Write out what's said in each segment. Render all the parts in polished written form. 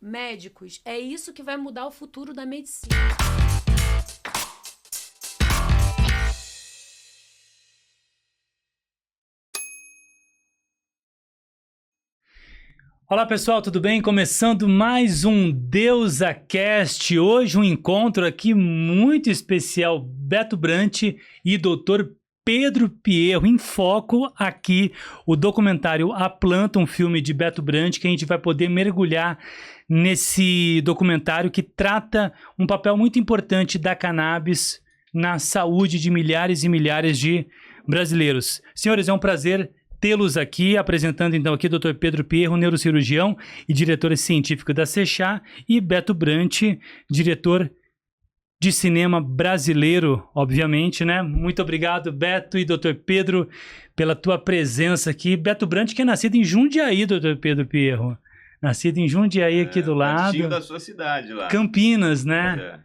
médicos. É isso que vai mudar o futuro da medicina. Olá pessoal, tudo bem? Começando mais um DeusaCast. Hoje um encontro aqui muito especial, Beto Brant e Dr. Pedro Pierro, em foco aqui o documentário A Planta, um filme de Beto Brant, que a gente vai poder mergulhar nesse documentário que trata um papel muito importante da cannabis na saúde de milhares e milhares de brasileiros. Senhores, é um prazer tê-los aqui, apresentando então aqui o Dr. Pedro Pierro, neurocirurgião e diretor científico da Sechá, e Beto Brant, diretor de cinema brasileiro, obviamente, né? Muito obrigado, Beto e Dr. Pedro, pela tua presença aqui. Beto Brant, que é nascido em Jundiaí, Dr. Pedro Pierro. Nascido em Jundiaí, aqui do lado. Pertinho da sua cidade lá. Campinas, né?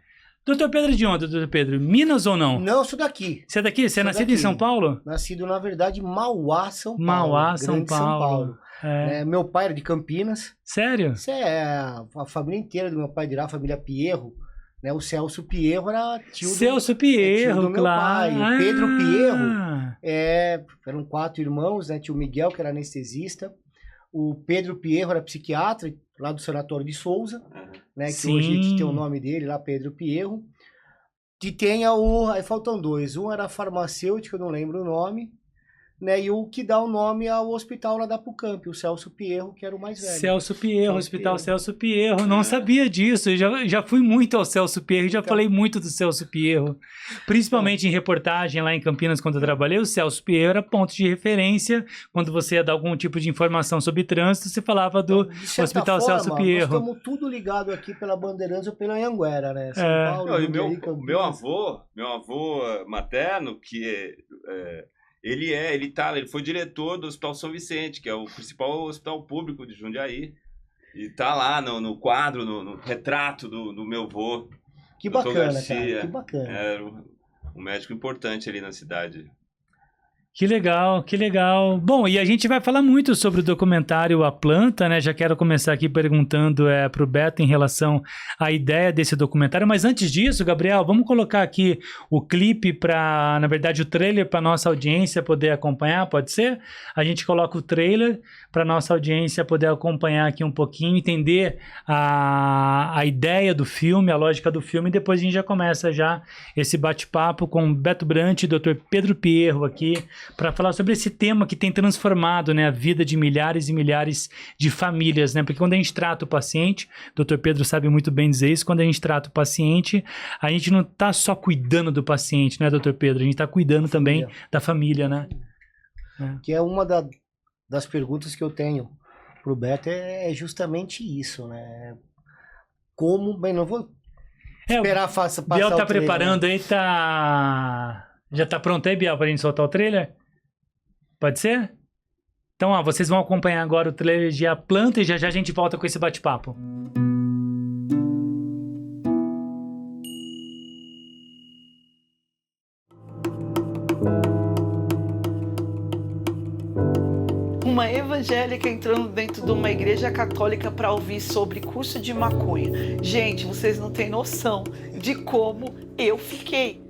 Doutor Pedro, de onde, doutor Pedro? Minas ou não? Não, eu sou daqui. Você é daqui? Você é nascido em São Paulo? Nascido, na verdade, em Mauá, São Paulo. Mauá, São Grande Paulo. São Paulo. É. Meu pai era de Campinas. Sério? Isso é a família inteira do meu pai de lá, a família Pierro. Né? O Celso Pierro era tio Pierro, do meu claro. pai. O Pedro Pierro, eram 4 irmãos, né? Tio Miguel, que era anestesista. O Pedro Pierro era psiquiatra, lá do Sanatório de Souza, né? Que Sim. hoje tem o nome dele lá, Pedro Pierro. E tem aí faltam 2. Um era farmacêutico, eu não lembro o nome, né? E o que dá o nome ao hospital lá da Pucamp, o Celso Pierro, que era o mais velho. Celso Pierro, Hospital Pierro. Celso Pierro. Não sabia disso. Eu já fui muito ao Celso Pierro, já Então. falei muito do Celso Pierro. Principalmente em reportagem lá em Campinas, quando eu trabalhei, o Celso Pierro era ponto de referência. Quando você ia dar algum tipo de informação sobre trânsito, você falava do De certa Hospital forma, Celso Pierro. Nós estamos tudo ligado aqui pela Bandeirantes ou pela Anhanguera, né? São Paulo, Não, e Jundiaí, meu Campinas. avô materno, que ele foi diretor do Hospital São Vicente, que é o principal hospital público de Jundiaí. E tá lá no quadro, no retrato do meu avô. Que Dr. bacana, Garcia. cara, que bacana. Era um médico importante ali na cidade. Que legal, que legal. Bom, e a gente vai falar muito sobre o documentário A Planta, né? Já quero começar aqui perguntando para o Beto em relação à ideia desse documentário. Mas antes disso, Gabriel, vamos colocar aqui o clipe na verdade, o trailer para nossa audiência poder acompanhar, pode ser? A gente coloca o trailer para nossa audiência poder acompanhar aqui um pouquinho, entender a ideia do filme, a lógica do filme, e depois a gente já começa esse bate-papo com Beto Brant e Dr. Pedro Pierro aqui, para falar sobre esse tema que tem transformado, né, a vida de milhares e milhares de famílias, né? Porque quando a gente trata o paciente, o Dr. Pedro sabe muito bem dizer isso, quando a gente trata o paciente, a gente não está só cuidando do paciente, né, Dr. Pedro? A gente está cuidando também da família, né? Que é uma das perguntas que eu tenho pro Beto, é justamente isso, né? Como, bem, não vou esperar passar Biel tá o trailer, preparando né? aí, já tá pronto aí, Biel, pra gente soltar o trailer? Pode ser? Então, vocês vão acompanhar agora o trailer de A Planta e já a gente volta com esse bate-papo. Uma evangélica entrando dentro de uma igreja católica para ouvir sobre curso de maconha. Gente, vocês não têm noção de como eu fiquei.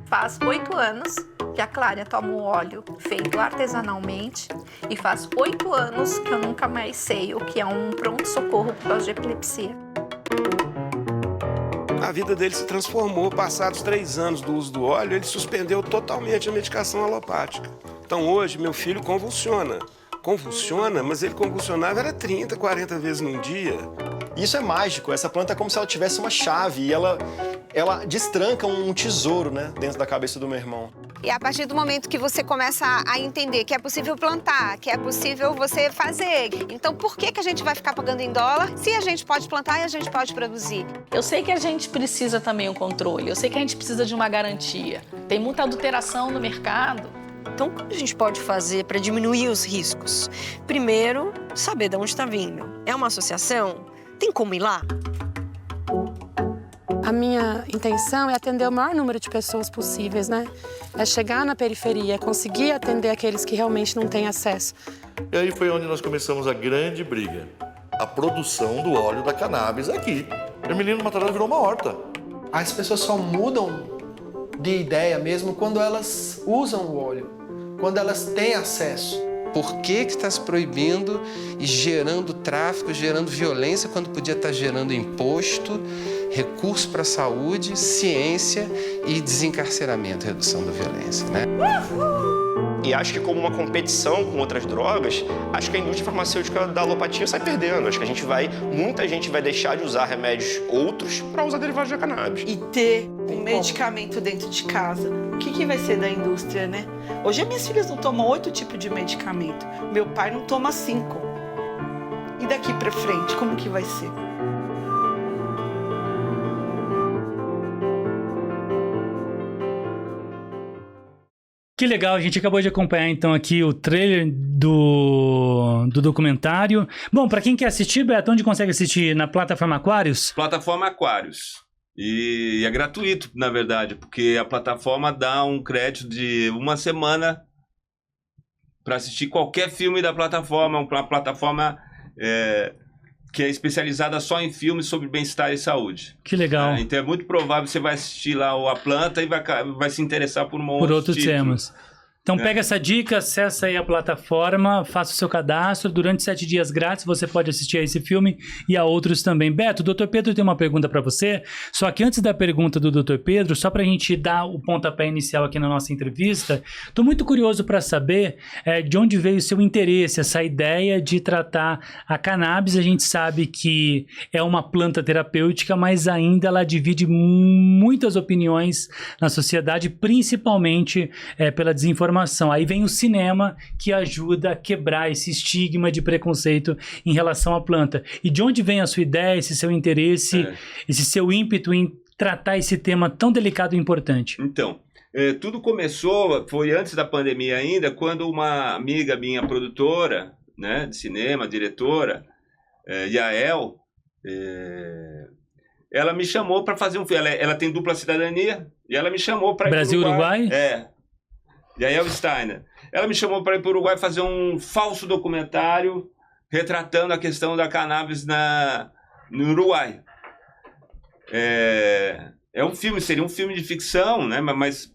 Faz 8 anos que a Clária toma um óleo feito artesanalmente e faz 8 anos que eu nunca mais sei o que é um pronto-socorro por causa de epilepsia. A vida dele se transformou. Passados 3 anos do uso do óleo, ele suspendeu totalmente a medicação alopática. Então hoje meu filho convulsiona. Convulsiona, mas ele convulsionava era 30, 40 vezes num dia. Isso é mágico, essa planta é como se ela tivesse uma chave e ela destranca um tesouro, né, dentro da cabeça do meu irmão. E a partir do momento que você começa a entender que é possível plantar, que é possível você fazer, então por que a gente vai ficar pagando em dólar se a gente pode plantar e a gente pode produzir? Eu sei que a gente precisa também um controle, eu sei que a gente precisa de uma garantia. Tem muita adulteração no mercado. Então, o que a gente pode fazer para diminuir os riscos? Primeiro, saber de onde está vindo. É uma associação? Tem como ir lá? A minha intenção é atender o maior número de pessoas possíveis, né? É chegar na periferia, conseguir atender aqueles que realmente não têm acesso. E aí foi onde nós começamos a grande briga. a produção do óleo da cannabis aqui. Ermelino Matarazzo virou uma horta. As pessoas só mudam de ideia mesmo quando elas usam o óleo, quando elas têm acesso. Por que está se proibindo e gerando tráfico, gerando violência, quando podia estar gerando imposto, recurso para a saúde, ciência e desencarceramento, redução da violência, né? E acho que como uma competição com outras drogas, acho que a indústria farmacêutica da alopatia sai perdendo. Acho que muita gente vai deixar de usar remédios outros para usar derivados da cannabis. E ter um medicamento dentro de casa, o que vai ser da indústria, né? Hoje as minhas filhas não tomam 8 tipos de medicamento. Meu pai não toma 5. E daqui para frente, como que vai ser? Que legal, a gente acabou de acompanhar então aqui o trailer do documentário. Bom, para quem quer assistir, Beto, onde consegue assistir? Na plataforma Aquarius? Plataforma Aquarius. E é gratuito, na verdade, porque a plataforma dá um crédito de 1 semana para assistir qualquer filme da plataforma. Uma plataforma que é especializada só em filmes sobre bem-estar e saúde. Que legal. Então é muito provável que você vai assistir lá A Planta e vai se interessar por outros temas. Então pega essa dica, acessa aí a plataforma, faça o seu cadastro, durante 7 dias grátis você pode assistir a esse filme e a outros também. Beto, o Dr. Pedro tem uma pergunta para você, só que antes da pergunta do Dr. Pedro, só para a gente dar o pontapé inicial aqui na nossa entrevista, estou muito curioso para saber de onde veio o seu interesse, essa ideia de tratar a cannabis. A gente sabe que é uma planta terapêutica, mas ainda ela divide muitas opiniões na sociedade, principalmente pela desinformação. Aí vem o cinema, que ajuda a quebrar esse estigma de preconceito em relação à planta. E de onde vem a sua ideia, esse seu interesse, esse seu ímpeto em tratar esse tema tão delicado e importante? Então, tudo começou, foi antes da pandemia ainda, quando uma amiga minha, produtora, né, de cinema, diretora, Yael, ela me chamou para fazer um filme. Ela tem dupla cidadania, e ela me chamou para ir para o Brasil-Uruguai? Yael Steiner. Ela me chamou para ir para o Uruguai fazer um falso documentário retratando a questão da cannabis no Uruguai. Seria um filme de ficção, né? Mas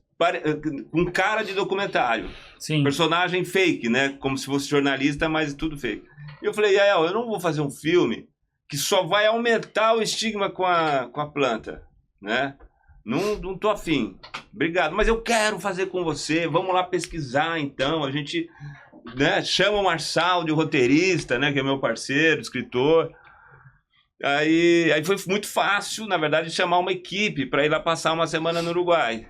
com cara de documentário. Sim. Personagem fake, né? Como se fosse jornalista, mas tudo fake. E eu falei, Yael, eu não vou fazer um filme que só vai aumentar o estigma com a planta, né? Não tô afim. Obrigado, mas eu quero fazer com você. Vamos lá pesquisar, então. A gente, né, chama o Marçal de roteirista, né, que é meu parceiro, escritor. Aí foi muito fácil, na verdade, chamar uma equipe para ir lá passar 1 semana no Uruguai,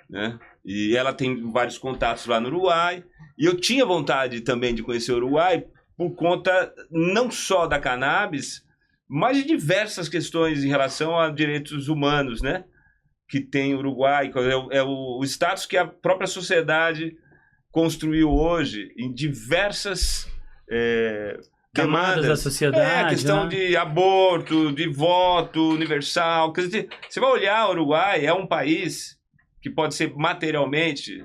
né? E ela tem vários contatos lá no Uruguai. E eu tinha vontade também de conhecer o Uruguai por conta não só da cannabis, mas de diversas questões em relação a direitos humanos, né? Que tem o Uruguai, é o status que a própria sociedade construiu hoje em diversas camadas da sociedade. A questão, né, de aborto, de voto universal. Quer dizer, você vai olhar o Uruguai, é um país que pode ser materialmente,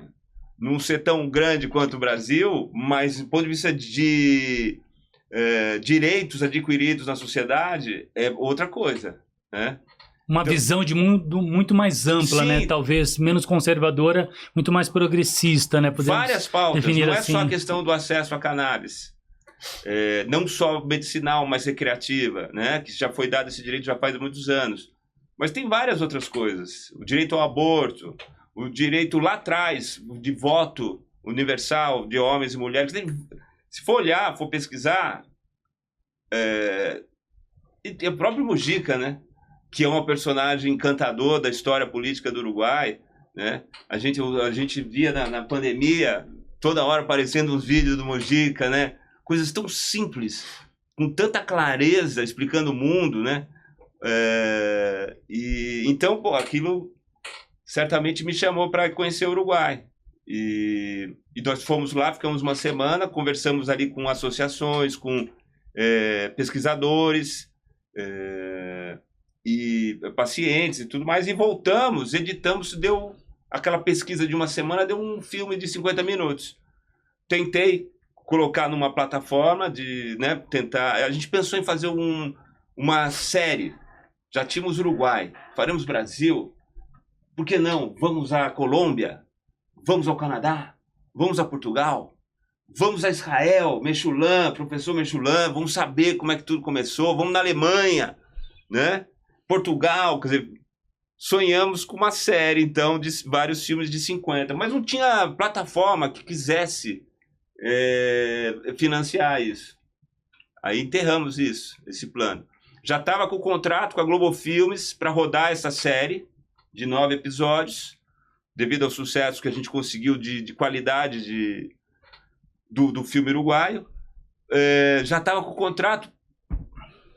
não ser tão grande quanto o Brasil, mas do ponto de vista de direitos adquiridos na sociedade, é outra coisa, né? Uma visão de mundo muito mais ampla, né? Talvez menos conservadora, muito mais progressista, né? Podemos várias pautas, definir não é assim. só a questão do acesso à cannabis. Não só medicinal, mas recreativa, né? Que já foi dado esse direito já faz muitos anos. Mas tem várias outras coisas. O direito ao aborto, o direito lá atrás de voto universal de homens e mulheres. Se for olhar, for pesquisar, e o próprio Mujica, né? Que é uma personagem encantador da história política do Uruguai, né? A gente via na pandemia, toda hora aparecendo uns vídeos do Mujica, né? Coisas tão simples, com tanta clareza, explicando o mundo, né? Então, aquilo certamente me chamou para conhecer o Uruguai. E nós fomos lá, ficamos 1 semana, conversamos ali com associações, com pesquisadores, e pacientes e tudo mais, e voltamos, editamos, deu aquela pesquisa de 1 semana, deu um filme de 50 minutos. Tentei colocar numa plataforma de, né, tentar... A gente pensou em fazer uma série. Já tínhamos Uruguai, faremos Brasil. Por que não? Vamos à Colômbia, vamos ao Canadá, vamos a Portugal, vamos a Israel, Mechoulam, professor Mechoulam, vamos saber como é que tudo começou, vamos na Alemanha, né? Portugal, quer dizer, sonhamos com uma série, então, de vários filmes de 50, mas não tinha plataforma que quisesse financiar isso. Aí enterramos esse plano. Já estava com o contrato com a Globo Filmes para rodar essa série de 9 episódios, devido ao sucesso que a gente conseguiu de qualidade do filme uruguaio. Já estava com o contrato,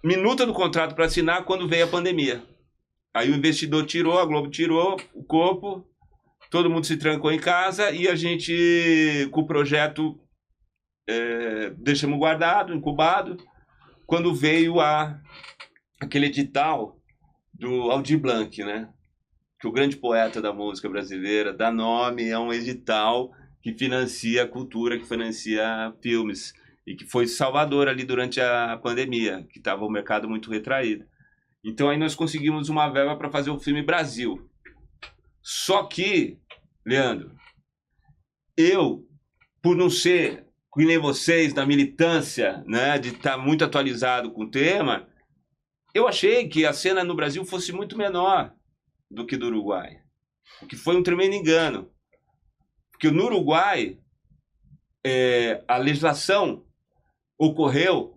minuta do contrato para assinar, quando veio a pandemia. Aí o investidor tirou, a Globo tirou o corpo, todo mundo se trancou em casa e a gente, com o projeto, deixamos guardado, incubado, quando veio aquele edital do Aldir Blanc, né? Que o grande poeta da música brasileira dá nome a um edital que financia a cultura, que financia filmes, e que foi salvador ali durante a pandemia, que estava o mercado muito retraído. Então aí nós conseguimos uma verba para fazer o filme Brasil. Só que, Leandro, eu, por não ser, que nem vocês, da militância, né, de estar muito atualizado com o tema, eu achei que a cena no Brasil fosse muito menor do que do Uruguai, o que foi um tremendo engano, porque no Uruguai a legislação ocorreu,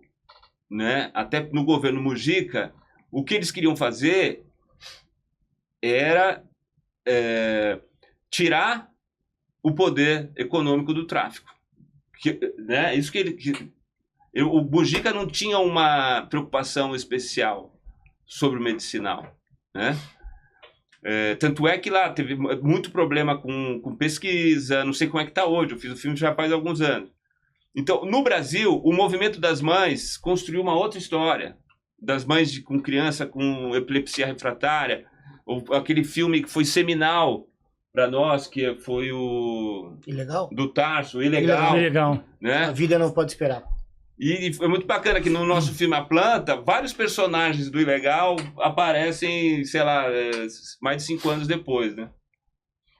né, até no governo Mujica, o que eles queriam fazer era tirar o poder econômico do tráfico, né, isso o Mujica não tinha uma preocupação especial sobre o medicinal, né? Tanto é que lá teve muito problema com pesquisa, não sei como é que está hoje, eu fiz o filme já faz alguns anos. Então, no Brasil, o movimento das mães construiu uma outra história, das mães com criança com epilepsia refratária, ou aquele filme que foi seminal para nós, que foi o... Ilegal? Do Tarso, Ilegal. Né? A vida não pode esperar. E foi muito bacana que no nosso filme A Planta, vários personagens do Ilegal aparecem, sei lá, mais de 5 anos depois, né?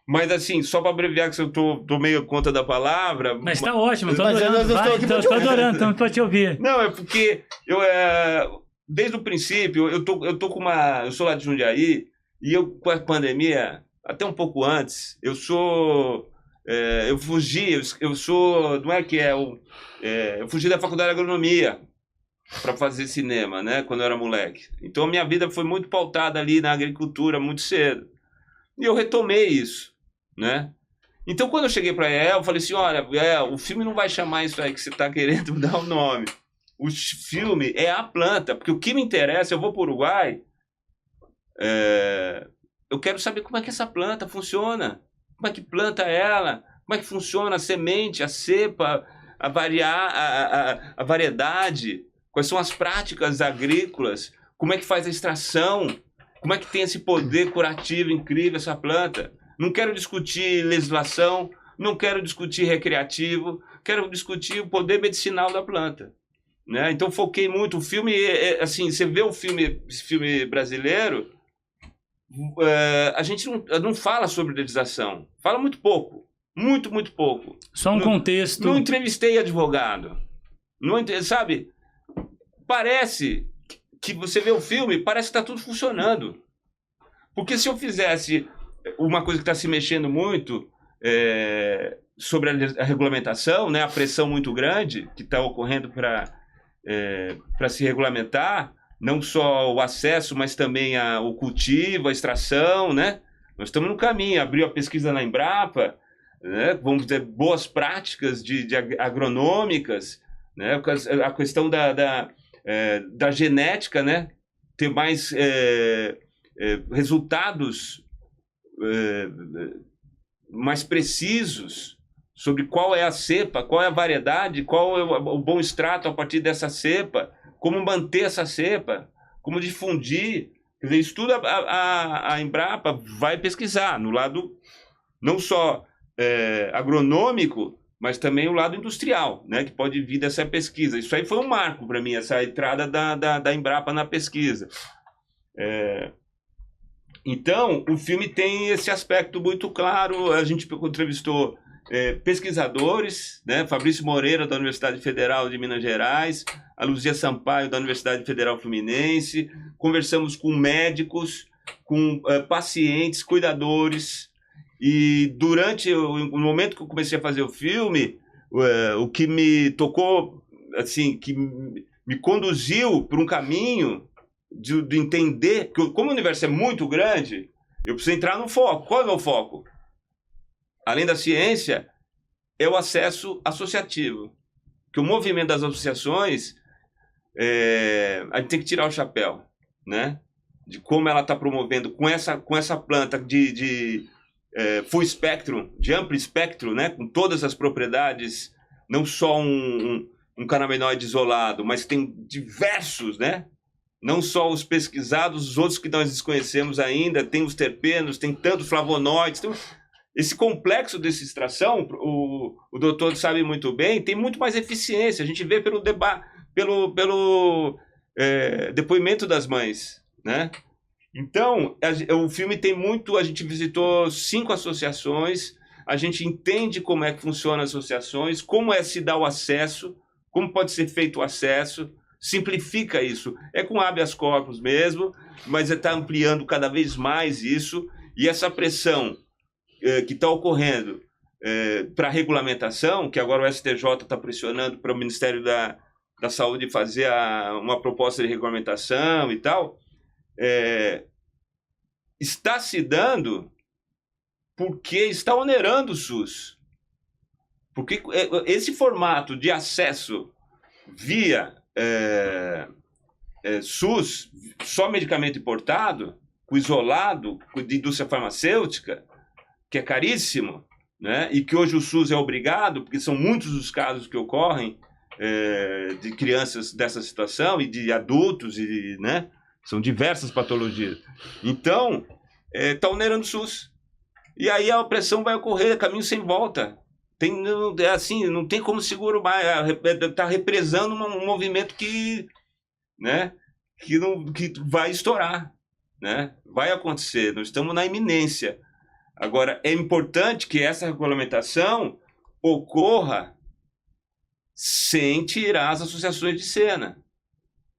Mas assim, só para abreviar, que eu tô meio conta da palavra... Mas tá ótimo, tô adorando, tô adorando pra te ouvir. Não, é porque desde o princípio, eu sou lá de Jundiaí, e eu, com a pandemia, até um pouco antes, eu fugi, não é que eu fugi da faculdade de agronomia para fazer cinema, né, quando eu era moleque. Então a minha vida foi muito pautada ali na agricultura muito cedo. E eu retomei isso, né? Então quando eu cheguei para ela, eu falei assim, olha, o filme não vai chamar isso aí que você está querendo dar o nome. O filme é A Planta, porque o que me interessa, eu vou para o Uruguai, eu quero saber como é que essa planta funciona. Como é que planta ela? Como é que funciona a semente, a cepa, a variedade? Quais são as práticas agrícolas? Como é que faz a extração? Como é que tem esse poder curativo incrível essa planta? Não quero discutir legislação, não quero discutir recreativo, quero discutir o poder medicinal da planta, né? Então foquei muito. O filme, assim, você vê esse filme brasileiro, a gente não fala sobre legislação, fala muito pouco, muito pouco. Só um contexto. Não entrevistei advogado, sabe? Parece que você vê o filme, parece que está tudo funcionando. Porque se eu fizesse uma coisa que está se mexendo muito sobre a regulamentação, né, a pressão muito grande que está ocorrendo para se regulamentar, não só o acesso, mas também o cultivo, a extração, né? Nós estamos no caminho, abriu a pesquisa na Embrapa, né? Vamos ter boas práticas de agronômicas, né? A questão da genética, né? Ter mais resultados mais precisos sobre qual é a cepa, qual é a variedade, qual é o bom extrato a partir dessa cepa, como manter essa cepa, como difundir. Quer dizer, isso tudo a Embrapa vai pesquisar no lado não só agronômico, mas também o lado industrial, né, que pode vir dessa pesquisa. Isso aí foi um marco para mim, essa entrada da Embrapa na pesquisa. Então, o filme tem esse aspecto muito claro. A gente entrevistou pesquisadores, né, Fabrício Moreira, da Universidade Federal de Minas Gerais, a Luzia Sampaio, da Universidade Federal Fluminense, conversamos com médicos, com pacientes, cuidadores, e durante o momento que eu comecei a fazer o filme, o que me tocou, assim, que me conduziu por um caminho de entender que, como o universo é muito grande, eu preciso entrar no foco. Qual é o meu foco? Além da ciência, é o acesso associativo. Que o movimento das associações, a gente tem que tirar o chapéu, né? De como ela está promovendo com essa planta de full spectrum, de amplo espectro, né? Com todas as propriedades, não só um canabinoide isolado, mas tem diversos, né? Não só os pesquisados, os outros que nós desconhecemos ainda, tem os terpenos, tem tantos flavonoides, tem esse complexo dessa extração, o doutor sabe muito bem, tem muito mais eficiência. A gente vê pelo depoimento das mães, né? Então, o filme tem muito... A gente visitou 5 associações, a gente entende como é que funcionam as associações, como se dá o acesso, como pode ser feito o acesso, simplifica isso. É com habeas corpus mesmo, mas está ampliando cada vez mais isso, e essa pressão que está ocorrendo para a regulamentação, que agora o STJ está pressionando para o Ministério da Saúde fazer uma proposta de regulamentação e tal, está se dando porque está onerando o SUS. Porque esse formato de acesso via SUS, só medicamento importado, com isolado, de indústria farmacêutica, que é caríssimo, né? E que hoje o SUS é obrigado, porque são muitos os casos que ocorrem de crianças dessa situação e de adultos, né? São diversas patologias. Então, está onerando o SUS. E aí a opressão vai ocorrer, caminho sem volta. Não tem como seguro mais. Está represando um movimento que vai estourar, né? Vai acontecer, nós estamos na iminência. Agora, é importante que essa regulamentação ocorra sem tirar as associações de cena,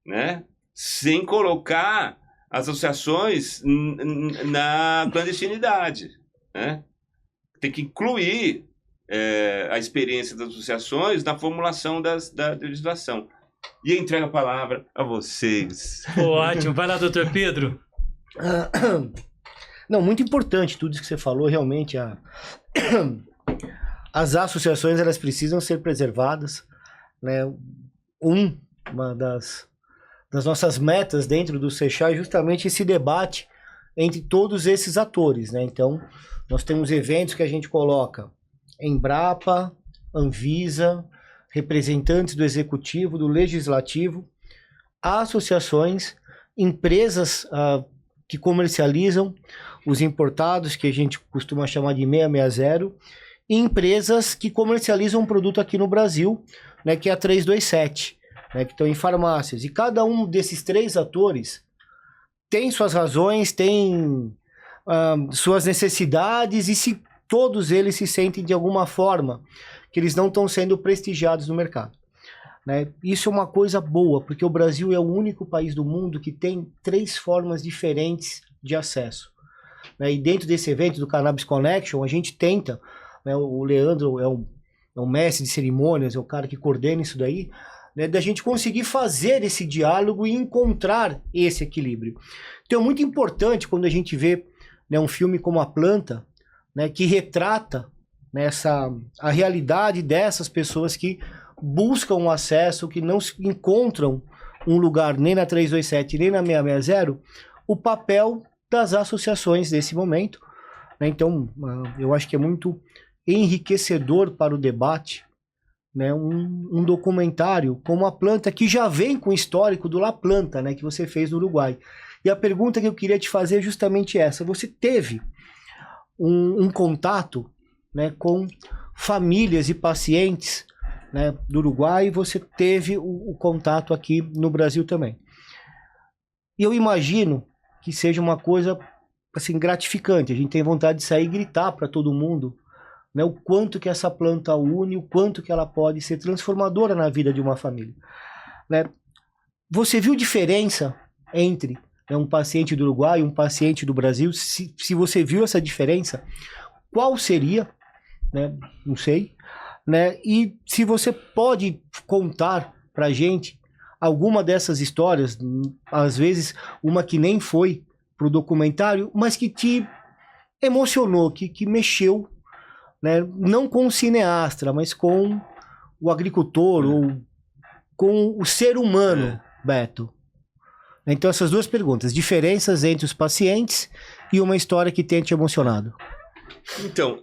né? Sem colocar as associações na clandestinidade, né? Tem que incluir a experiência das associações na formulação da legislação. E entrego a palavra a vocês. Ótimo. Vai lá, doutor Pedro. Não, muito importante tudo isso que você falou, realmente. As associações, elas precisam ser preservadas, né? Uma das nossas metas dentro do Seixal é justamente esse debate entre todos esses atores, né? Então, nós temos eventos que a gente coloca Embrapa, Anvisa, representantes do Executivo, do Legislativo, associações, empresas que comercializam os importados, que a gente costuma chamar de 660, e empresas que comercializam um produto aqui no Brasil, né, que é a 327, né, que estão em farmácias. E cada um desses 3 atores tem suas razões, tem suas necessidades, e se todos eles se sentem de alguma forma que eles não estão sendo prestigiados no mercado, né? Isso é uma coisa boa, porque o Brasil é o único país do mundo que tem 3 formas diferentes de acesso, né? E dentro desse evento do Cannabis Connection, a gente tenta, né, o Leandro é um mestre de cerimônias, é o cara que coordena isso daí, né, da gente conseguir fazer esse diálogo e encontrar esse equilíbrio. Então é muito importante quando a gente vê, né, um filme como A Planta, né, que retrata, né, a realidade dessas pessoas que buscam um acesso, que não encontram um lugar nem na 327 nem na 660, o papel das associações nesse momento, né? Então, eu acho que é muito enriquecedor para o debate, né, um documentário como A Planta, que já vem com o histórico do La Planta, né, que você fez no Uruguai. E a pergunta que eu queria te fazer é justamente essa: você teve um contato, né, com famílias e pacientes, né, do Uruguai, e você teve o contato aqui no Brasil também. E eu imagino que seja uma coisa assim, gratificante. A gente tem vontade de sair e gritar para todo mundo, né, o quanto que essa planta une, o quanto que ela pode ser transformadora na vida de uma família. Né? Você viu diferença entre, né, um paciente do Uruguai e um paciente do Brasil? Se você viu essa diferença, qual seria? Né? Não sei. Né? E se você pode contar para a gente alguma dessas histórias, às vezes uma que nem foi pro documentário, mas que te emocionou, que mexeu, né? Não com o cineasta, mas com o agricultor, ou com o ser humano, Beto. Então essas duas perguntas, diferenças entre os pacientes e uma história que tenha te emocionado. Então,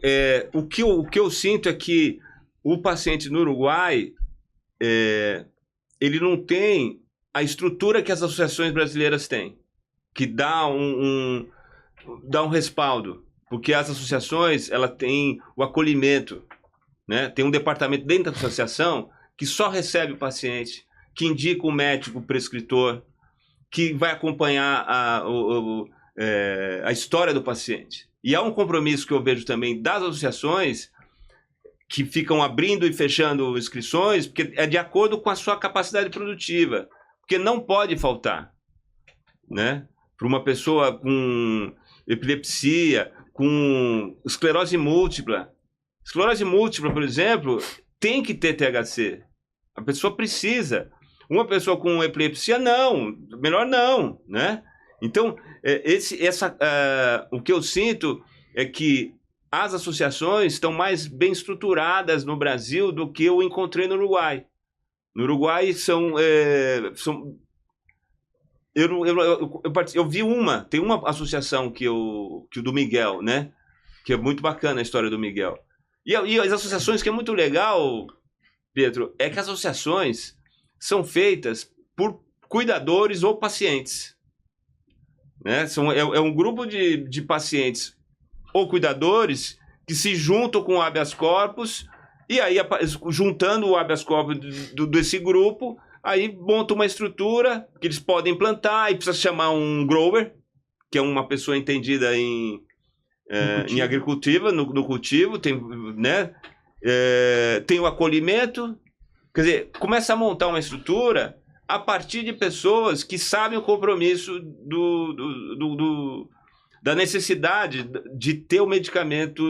o que eu sinto é que o paciente no Uruguai, ele não tem a estrutura que as associações brasileiras têm, que dá um respaldo, porque as associações, ela tem o acolhimento, né? Tem um departamento dentro da associação que só recebe o paciente, que indica o médico, o prescritor, que vai acompanhar a história do paciente. E há um compromisso que eu vejo também das associações que ficam abrindo e fechando inscrições, porque é de acordo com a sua capacidade produtiva, porque não pode faltar, né? Para uma pessoa com epilepsia, com esclerose múltipla. Esclerose múltipla, por exemplo, tem que ter THC. A pessoa precisa. Uma pessoa com epilepsia, não. Melhor não, né? Então, o que eu sinto é que as associações estão mais bem estruturadas no Brasil do que eu encontrei no Uruguai. No Uruguai eu vi tem uma associação que o do Miguel, né? Que é muito bacana a história do Miguel. E as associações, que é muito legal, Pedro, é que as associações são feitas por cuidadores ou pacientes, né? É um grupo de pacientes ou cuidadores que se juntam com o habeas corpus, e aí, juntando o habeas corpus desse grupo, aí monta uma estrutura que eles podem plantar, e precisa chamar um grower, que é uma pessoa entendida em agricultura, no cultivo, tem, né? Tem o acolhimento, quer dizer, começa a montar uma estrutura a partir de pessoas que sabem o compromisso da necessidade de ter o medicamento,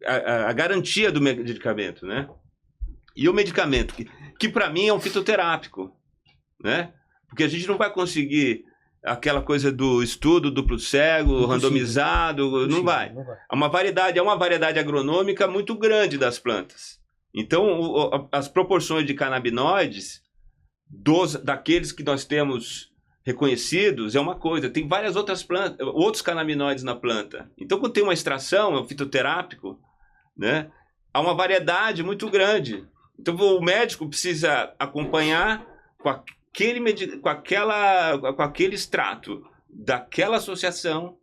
a garantia do medicamento, né? E o medicamento, que para mim é um fitoterápico, né? Porque a gente não vai conseguir aquela coisa do estudo duplo cego, randomizado, não vai. É uma variedade agronômica muito grande das plantas. Então, as proporções de canabinoides daqueles que nós temos reconhecidos é uma coisa. Tem várias outras plantas, outros canabinoides na planta. Então, quando tem uma extração, é um fitoterápico, né? Há uma variedade muito grande. Então, o médico precisa acompanhar com aquele extrato daquela associação.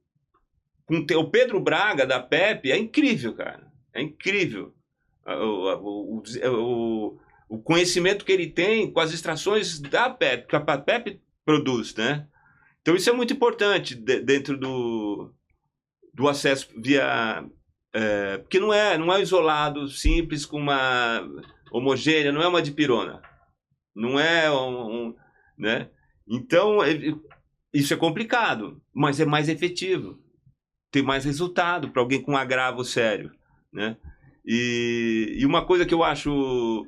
O Pedro Braga, da PEP, é incrível, cara. É incrível. O conhecimento que ele tem com as extrações da PEP, que a PEP produz, né? Então, isso é muito importante dentro do acesso via... porque não é isolado, simples, com uma homogênea, não é uma dipirona. Não é né? Então, isso é complicado, mas é mais efetivo. Tem mais resultado para alguém com um agravo sério, né? E uma coisa que eu acho...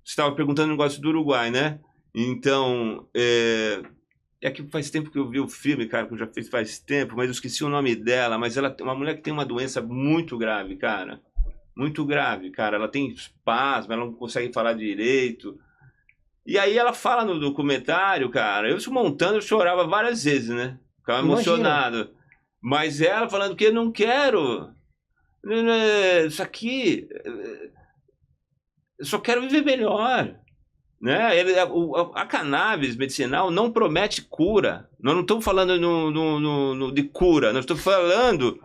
Você estava perguntando o negócio do Uruguai, né? Então, é que faz tempo que eu vi o filme, cara, que eu já fiz faz tempo, mas eu esqueci o nome dela, mas ela é uma mulher que tem uma doença muito grave, cara. Muito grave, cara. Ela tem espasmo, ela não consegue falar direito. E aí ela fala no documentário, cara, eu montando, eu chorava várias vezes, né? Ficava emocionado. Mas ela falando que eu não quero. Isso aqui... Eu só quero viver melhor. Né? A cannabis medicinal não promete cura. Nós não estamos falando de cura, nós estamos falando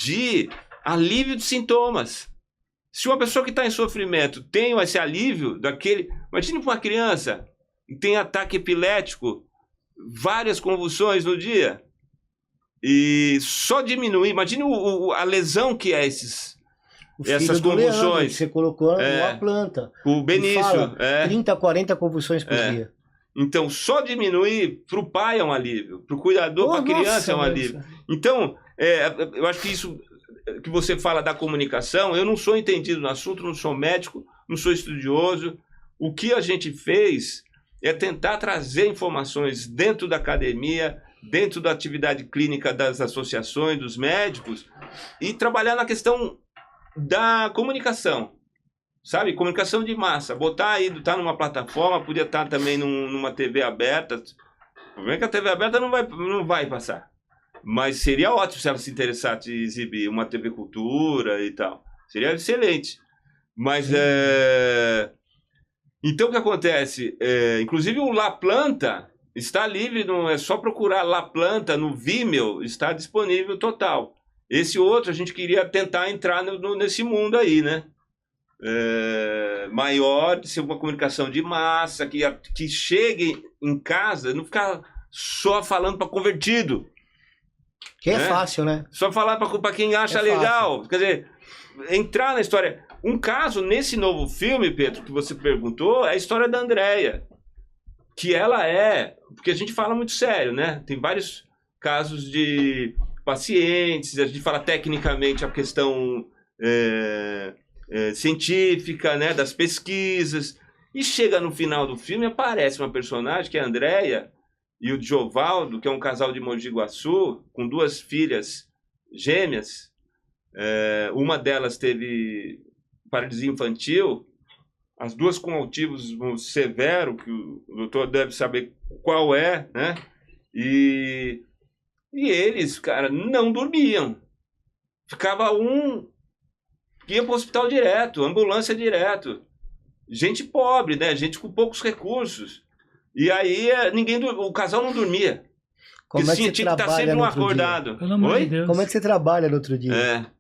de alívio de sintomas. Se uma pessoa que está em sofrimento tem esse alívio daquele... Imagine para uma criança que tem ataque epilético, várias convulsões no dia, e só diminuir... Imagine a lesão que é essas convulsões. Leandro, que você colocou numa planta. O Benício. Fala, 30, 40 convulsões por dia. Então, só diminuir para o pai é um alívio, para o cuidador, para a criança é um alívio. Então, eu acho que isso que você fala da comunicação, eu não sou entendido no assunto, não sou médico, não sou estudioso. O que a gente fez é tentar trazer informações dentro da academia, dentro da atividade clínica das associações, dos médicos, e trabalhar na questão da comunicação. Sabe, comunicação de massa, botar aí, tá numa plataforma, podia estar também numa TV aberta. O problema é que a TV aberta não vai passar. Mas seria ótimo se ela se interessasse em exibir uma TV Cultura e tal. Seria excelente. Mas, então o que acontece? Inclusive o La Planta está livre, não é só procurar La Planta no Vimeo, está disponível total. Esse outro a gente queria tentar entrar nesse mundo aí, né? Maior, de ser uma comunicação de massa, que chegue em casa, não ficar só falando para convertido. Que é fácil, né? Só falar para quem acha legal. Fácil. Quer dizer, entrar na história. Um caso nesse novo filme, Pedro, que você perguntou, é a história da Andréia. Que ela porque a gente fala muito sério, né? Tem vários casos de pacientes, a gente fala tecnicamente a questão científica, né, das pesquisas, e chega no final do filme, aparece uma personagem que é a Andréia e o Diovaldo, que é um casal de Mogi Guaçu, com 2 filhas gêmeas. Uma delas teve paralisia infantil, as 2 com autismo severo, que o doutor deve saber qual é, né? E eles, cara, não dormiam. Ficava ia para o hospital direto, ambulância direto. Gente pobre, né? Gente com poucos recursos. E aí o casal não dormia. Como é que você tinha que estar sempre um acordado. Oi? Como é que você trabalha no outro dia?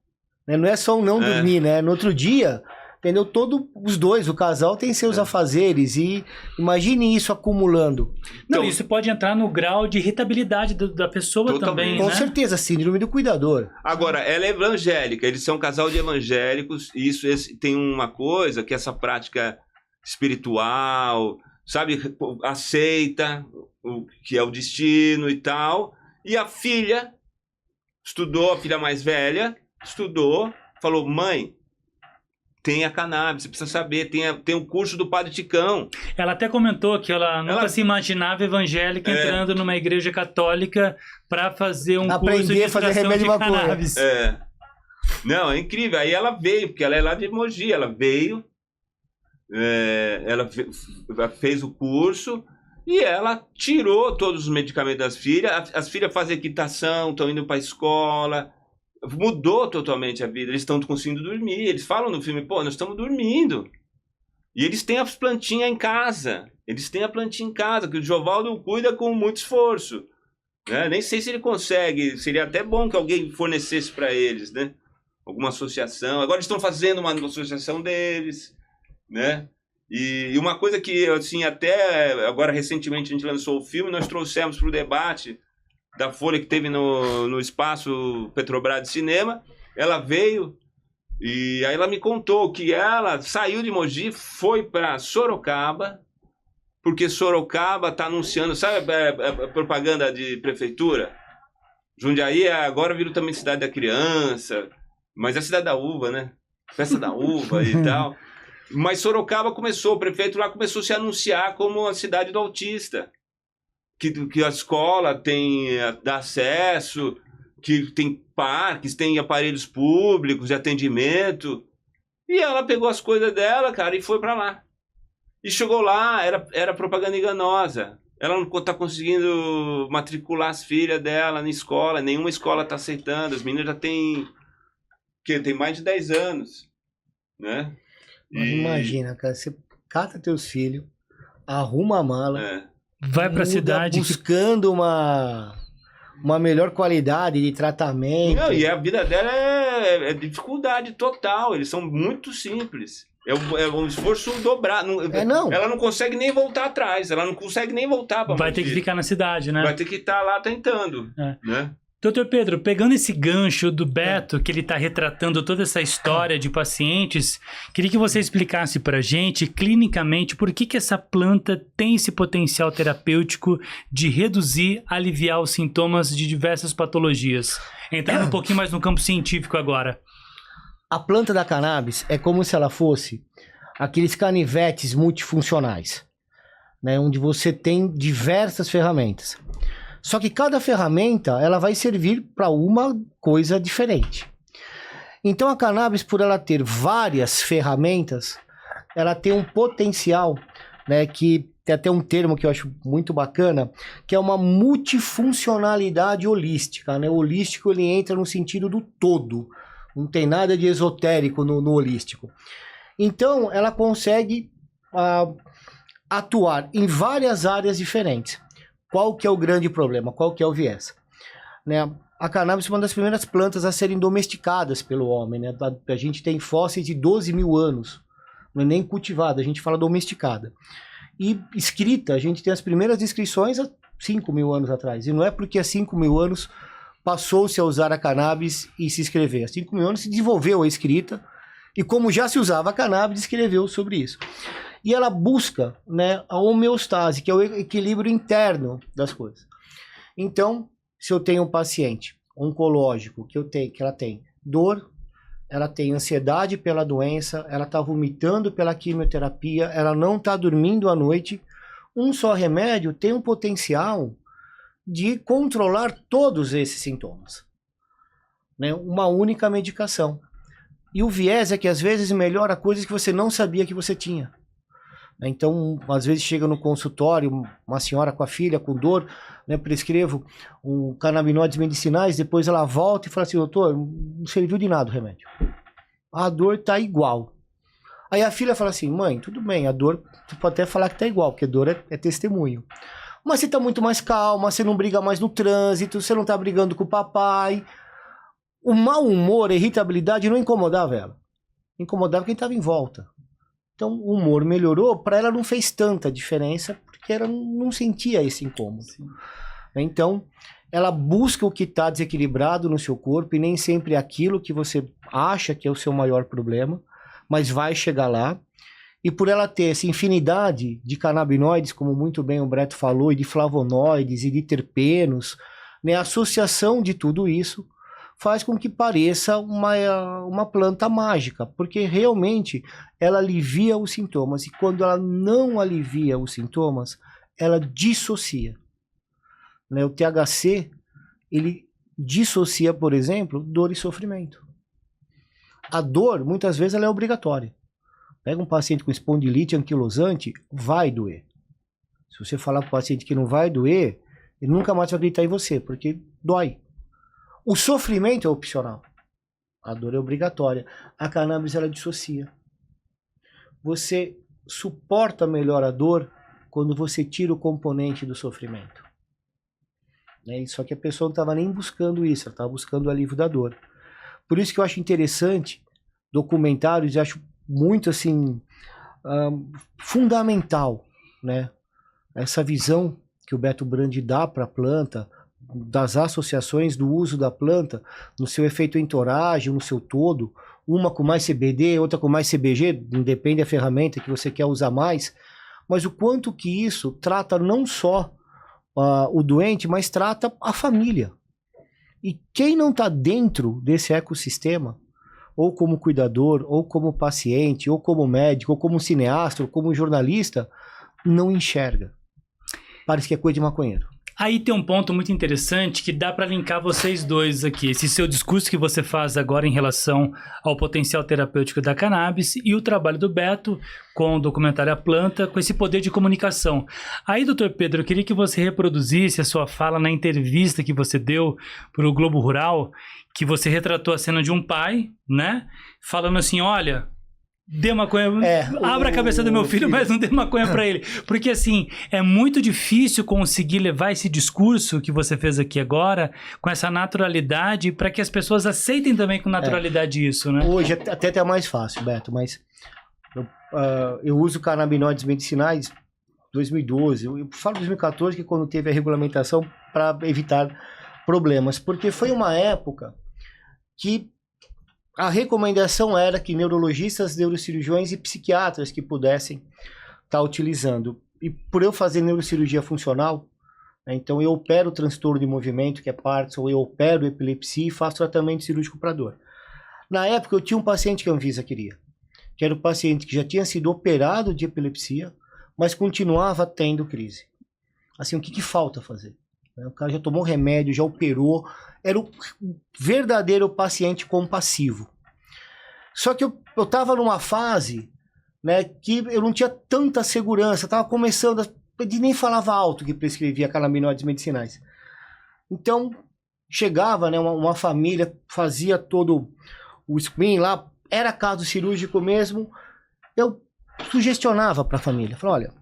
Não é só não dormir, né? No outro dia, entendeu? Os dois, o casal tem seus afazeres, e imagine isso acumulando. Não, isso pode entrar no grau de irritabilidade da pessoa também, com né? certeza, síndrome do cuidador. Agora, ela é evangélica, eles são um casal de evangélicos, e tem uma coisa que essa prática espiritual, sabe, aceita o que é o destino e tal. E a filha estudou, a filha mais velha, estudou, falou: mãe, tem a cannabis, você precisa saber, tem o curso do Padre Ticão. Ela até comentou que ela nunca se imaginava evangélica entrando numa igreja católica para fazer um curso de fazer remédio de cannabis. Não, é incrível. Aí ela veio, porque ela é lá de Mogi, ela veio, ela fez o curso e ela tirou todos os medicamentos das filhas. As filhas fazem equitação, estão indo para a escola. Mudou totalmente a vida, eles estão conseguindo dormir. Eles falam no filme: pô, nós estamos dormindo. E eles têm as plantinhas em casa. Eles têm a plantinha em casa, que o Diovaldo cuida com muito esforço. Né? Nem sei se ele consegue, seria até bom que alguém fornecesse para eles, né? Alguma associação. Agora eles estão fazendo uma associação deles, né? E uma coisa que, assim, até agora recentemente a gente lançou o filme, nós trouxemos para o debate da Folha que teve no espaço Petrobras de Cinema. Ela veio e aí ela me contou que ela saiu de Mogi, foi para Sorocaba, porque Sorocaba está anunciando, sabe a propaganda de prefeitura? Jundiaí agora virou também cidade da criança, mas é cidade da uva, né? Festa da uva e tal. Mas Sorocaba o prefeito lá começou a se anunciar como a cidade do autista. Que a escola dá acesso, que tem parques, tem aparelhos públicos de atendimento. E ela pegou as coisas dela, cara, e foi pra lá. E chegou lá, era propaganda enganosa. Ela não tá conseguindo matricular as filhas dela na escola, nenhuma escola tá aceitando. As meninas já tem mais de 10 anos, né? Mas imagina, cara, você cata teus filhos, arruma a mala... Vai pra cidade buscando uma melhor qualidade de tratamento. Não, e a vida dela é dificuldade total. Eles são muito simples. É um esforço dobrado. Não. Ela não consegue nem voltar atrás. Ela não consegue nem voltar para Vai ter que ficar na cidade, né? Vai ter que estar lá tentando. Né? Doutor Pedro, pegando esse gancho do Beto, que ele está retratando toda essa história de pacientes, queria que você explicasse para a gente, clinicamente, por que essa planta tem esse potencial terapêutico de reduzir, aliviar os sintomas de diversas patologias. Entrando um pouquinho mais no campo científico agora. A planta da cannabis é como se ela fosse aqueles canivetes multifuncionais, né, onde você tem diversas ferramentas. Só que cada ferramenta ela vai servir para uma coisa diferente. Então a cannabis, por ela ter várias ferramentas, ela tem um potencial, né, que tem até um termo que eu acho muito bacana, que é uma multifuncionalidade holística. Né? O holístico ele entra no sentido do todo. Não tem nada de esotérico no holístico. Então, ela consegue atuar em várias áreas diferentes. Qual que é o grande problema? Qual que é o viés? Né? A cannabis é uma das primeiras plantas a serem domesticadas pelo homem. Né? A gente tem fósseis de 12 mil anos. Não é nem cultivada, a gente fala domesticada. E escrita, a gente tem as primeiras inscrições há 5 mil anos atrás. E não é porque há 5 mil anos passou-se a usar a cannabis e se escrever. Há 5 mil anos se desenvolveu a escrita, e como já se usava a cannabis, escreveu sobre isso. E ela busca, né, a homeostase, que é o equilíbrio interno das coisas. Então, se eu tenho um paciente oncológico, que ela tem dor, ela tem ansiedade pela doença, ela está vomitando pela quimioterapia, ela não está dormindo à noite, um só remédio tem um potencial de controlar todos esses sintomas, né? Uma única medicação. E o viés é que às vezes melhora coisas que você não sabia que você tinha. Então, às vezes chega no consultório uma senhora com a filha com dor, né, prescrevo um canabinoides medicinais, depois ela volta e fala assim: doutor, não serviu de nada o remédio. A dor tá igual. Aí a filha fala assim: mãe, tudo bem, a dor, você pode até falar que tá igual, porque dor é testemunho. Mas você tá muito mais calma, você não briga mais no trânsito, você não tá brigando com o papai. O mau humor, a irritabilidade não incomodava ela. Incomodava quem estava em volta. Então o humor melhorou, para ela não fez tanta diferença, porque ela não sentia esse incômodo. Sim. Então ela busca o que está desequilibrado no seu corpo, e nem sempre é aquilo que você acha que é o seu maior problema, mas vai chegar lá. E por ela ter essa infinidade de canabinoides, como muito bem o Breto falou, e de flavonoides e de terpenos, né, a associação de tudo isso faz com que pareça uma planta mágica, porque realmente ela alivia os sintomas, e quando ela não alivia os sintomas, ela dissocia. Né, o THC, ele dissocia, por exemplo, dor e sofrimento. A dor, muitas vezes, ela é obrigatória. Pega um paciente com espondilite anquilosante, vai doer. Se você falar para o paciente que não vai doer, ele nunca mais vai acreditar em você, porque dói. O sofrimento é opcional. A dor é obrigatória. A cannabis, ela dissocia. Você suporta melhor a dor quando você tira o componente do sofrimento. Só que a pessoa não estava nem buscando isso, ela estava buscando o alívio da dor. Por isso que eu acho interessante documentários, e acho muito assim fundamental, né, essa visão que o Beto Brandi dá para a planta, das associações do uso da planta no seu efeito entorágio, no seu todo, uma com mais CBD, outra com mais CBG, depende da ferramenta que você quer usar mais, mas o quanto que isso trata não só o doente, mas trata a família. E quem não está dentro desse ecossistema, ou como cuidador, ou como paciente, ou como médico, ou como cineasta, ou como jornalista, não enxerga. Parece que é coisa de maconheiro. Aí tem um ponto muito interessante que dá para linkar vocês dois aqui. Esse seu discurso que você faz agora em relação ao potencial terapêutico da cannabis e o trabalho do Beto com o documentário A Planta, com esse poder de comunicação. Aí, doutor Pedro, eu queria que você reproduzisse a sua fala na entrevista que você deu para o Globo Rural, que você retratou a cena de um pai, né? Falando assim, olha, dê maconha. Abra a cabeça do meu filho, mas não dê maconha pra ele. Porque, assim, é muito difícil conseguir levar esse discurso que você fez aqui agora, com essa naturalidade, para que as pessoas aceitem também com naturalidade isso, né? Hoje até tá mais fácil, Beto, mas eu uso canabinoides medicinais 2012. Eu falo 2014, que é quando teve a regulamentação para evitar problemas. Porque foi uma época que a recomendação era que neurologistas, neurocirurgiões e psiquiatras que pudessem estar utilizando. E por eu fazer neurocirurgia funcional, né, então eu opero o transtorno de movimento, que é Parkinson, eu opero epilepsia e faço tratamento cirúrgico para dor. Na época eu tinha um paciente que a Anvisa queria, que era um paciente que já tinha sido operado de epilepsia, mas continuava tendo crise. Assim, o que falta fazer? O cara já tomou remédio, já operou, era o verdadeiro paciente compassivo. Só que eu estava numa fase, né, que eu não tinha tanta segurança, estava começando, nem falava alto que prescrevia canabinoides medicinais. Então, chegava, né, uma família, fazia todo o screen lá, era caso cirúrgico mesmo, eu sugestionava para a família, falava, olha,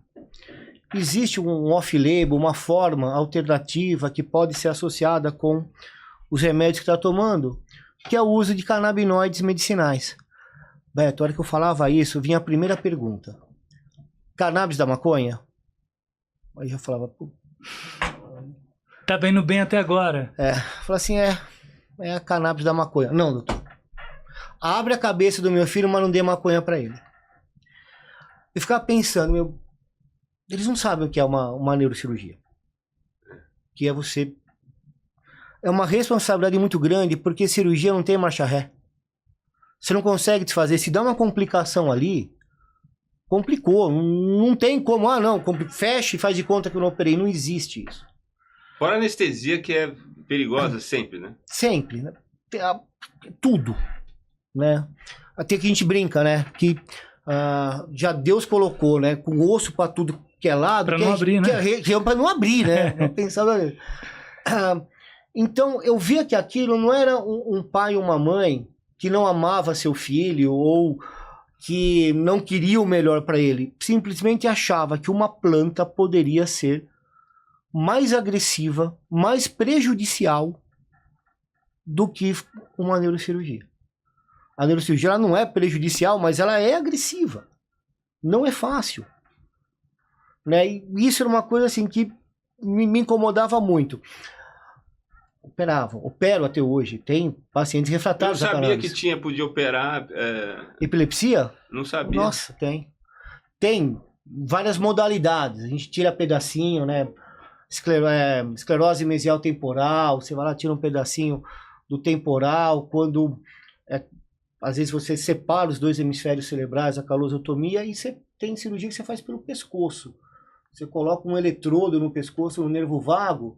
existe um off-label, uma forma alternativa que pode ser associada com os remédios que está tomando, que é o uso de canabinoides medicinais. Beto, a hora que eu falava isso, vinha a primeira pergunta. Cannabis da maconha? Aí eu já falava... Pô. Tá indo bem até agora. Falei assim, é a cannabis da maconha. Não, doutor. Abre a cabeça do meu filho, mas não dê maconha para ele. Eu ficava pensando, eles não sabem o que é uma neurocirurgia. Que é você... É uma responsabilidade muito grande, porque cirurgia não tem marcha ré. Você não consegue desfazer. Se dá uma complicação ali, complicou. Não tem como, fecha e faz de conta que eu não operei. Não existe isso. Fora a anestesia, que é perigosa sempre, né? Sempre, né? Tudo, né? Até que a gente brinca, né? Que já Deus colocou, né? Com osso para tudo que é lado. Para não abrir, né? Para não abrir, né? Eu pensava... Então, eu via que aquilo não era um pai ou uma mãe que não amava seu filho ou que não queria o melhor para ele. Simplesmente achava que uma planta poderia ser mais agressiva, mais prejudicial do que uma neurocirurgia. A neurocirurgia ela não é prejudicial, mas ela é agressiva. Não é fácil. Né? E isso era uma coisa assim que me incomodava muito. Opero até hoje. Tem pacientes refratários. Eu não sabia que podia operar... Epilepsia? Não sabia. Nossa, tem. Tem várias modalidades. A gente tira pedacinho, né? Esclerose mesial temporal. Você vai lá, tira um pedacinho do temporal. Quando, às vezes, você separa os dois hemisférios cerebrais, a calosotomia, e você tem cirurgia que você faz pelo pescoço. Você coloca um eletrodo no pescoço, no nervo vago,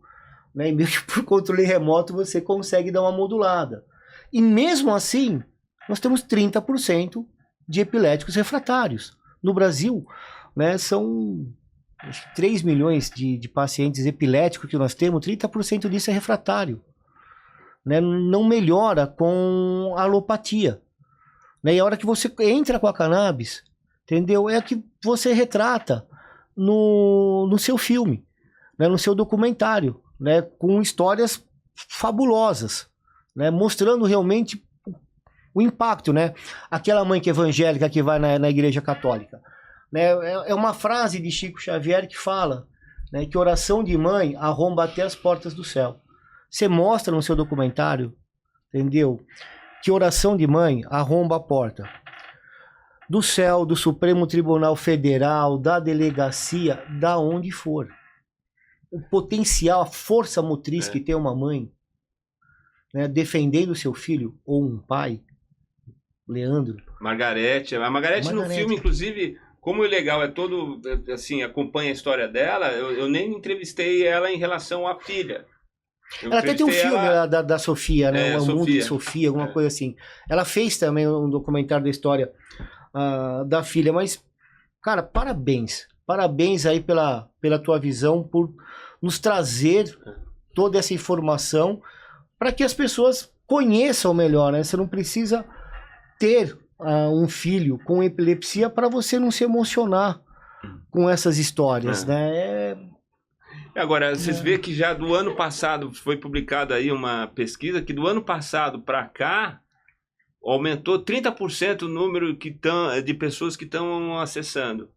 né, e meio que por controle remoto você consegue dar uma modulada. E mesmo assim, nós temos 30% de epiléticos refratários. No Brasil, né, são 3 milhões de pacientes epiléticos que nós temos, 30% disso é refratário. Né, não melhora com a alopatia. Né, e a hora que você entra com a cannabis, entendeu? É que você retrata no seu filme, né, no seu documentário. Né, com histórias fabulosas, né, mostrando realmente o impacto, né? Aquela mãe que é evangélica que vai na igreja católica, né, é uma frase de Chico Xavier que fala, né, que oração de mãe arromba até as portas do céu. Você mostra no seu documentário, entendeu? Que oração de mãe arromba a porta do céu, do Supremo Tribunal Federal, da delegacia, da onde for. O potencial, a força motriz que tem uma mãe, né, defendendo o seu filho, ou um pai, Leandro. Margarete. A Margarete no filme, inclusive, como o legal é todo, assim, acompanha a história dela, eu nem entrevistei ela em relação à filha. Ela até tem um filme da Sofia, né? O Mundo de Sofia, alguma coisa assim. Ela fez também um documentário da história da filha, mas, cara, parabéns. Parabéns aí pela tua visão, por nos trazer toda essa informação para que as pessoas conheçam melhor, né? Você não precisa ter um filho com epilepsia para você não se emocionar com essas histórias, né? Agora, vocês veem que já do ano passado foi publicada aí uma pesquisa que do ano passado para cá aumentou 30% o número de pessoas que estão acessando,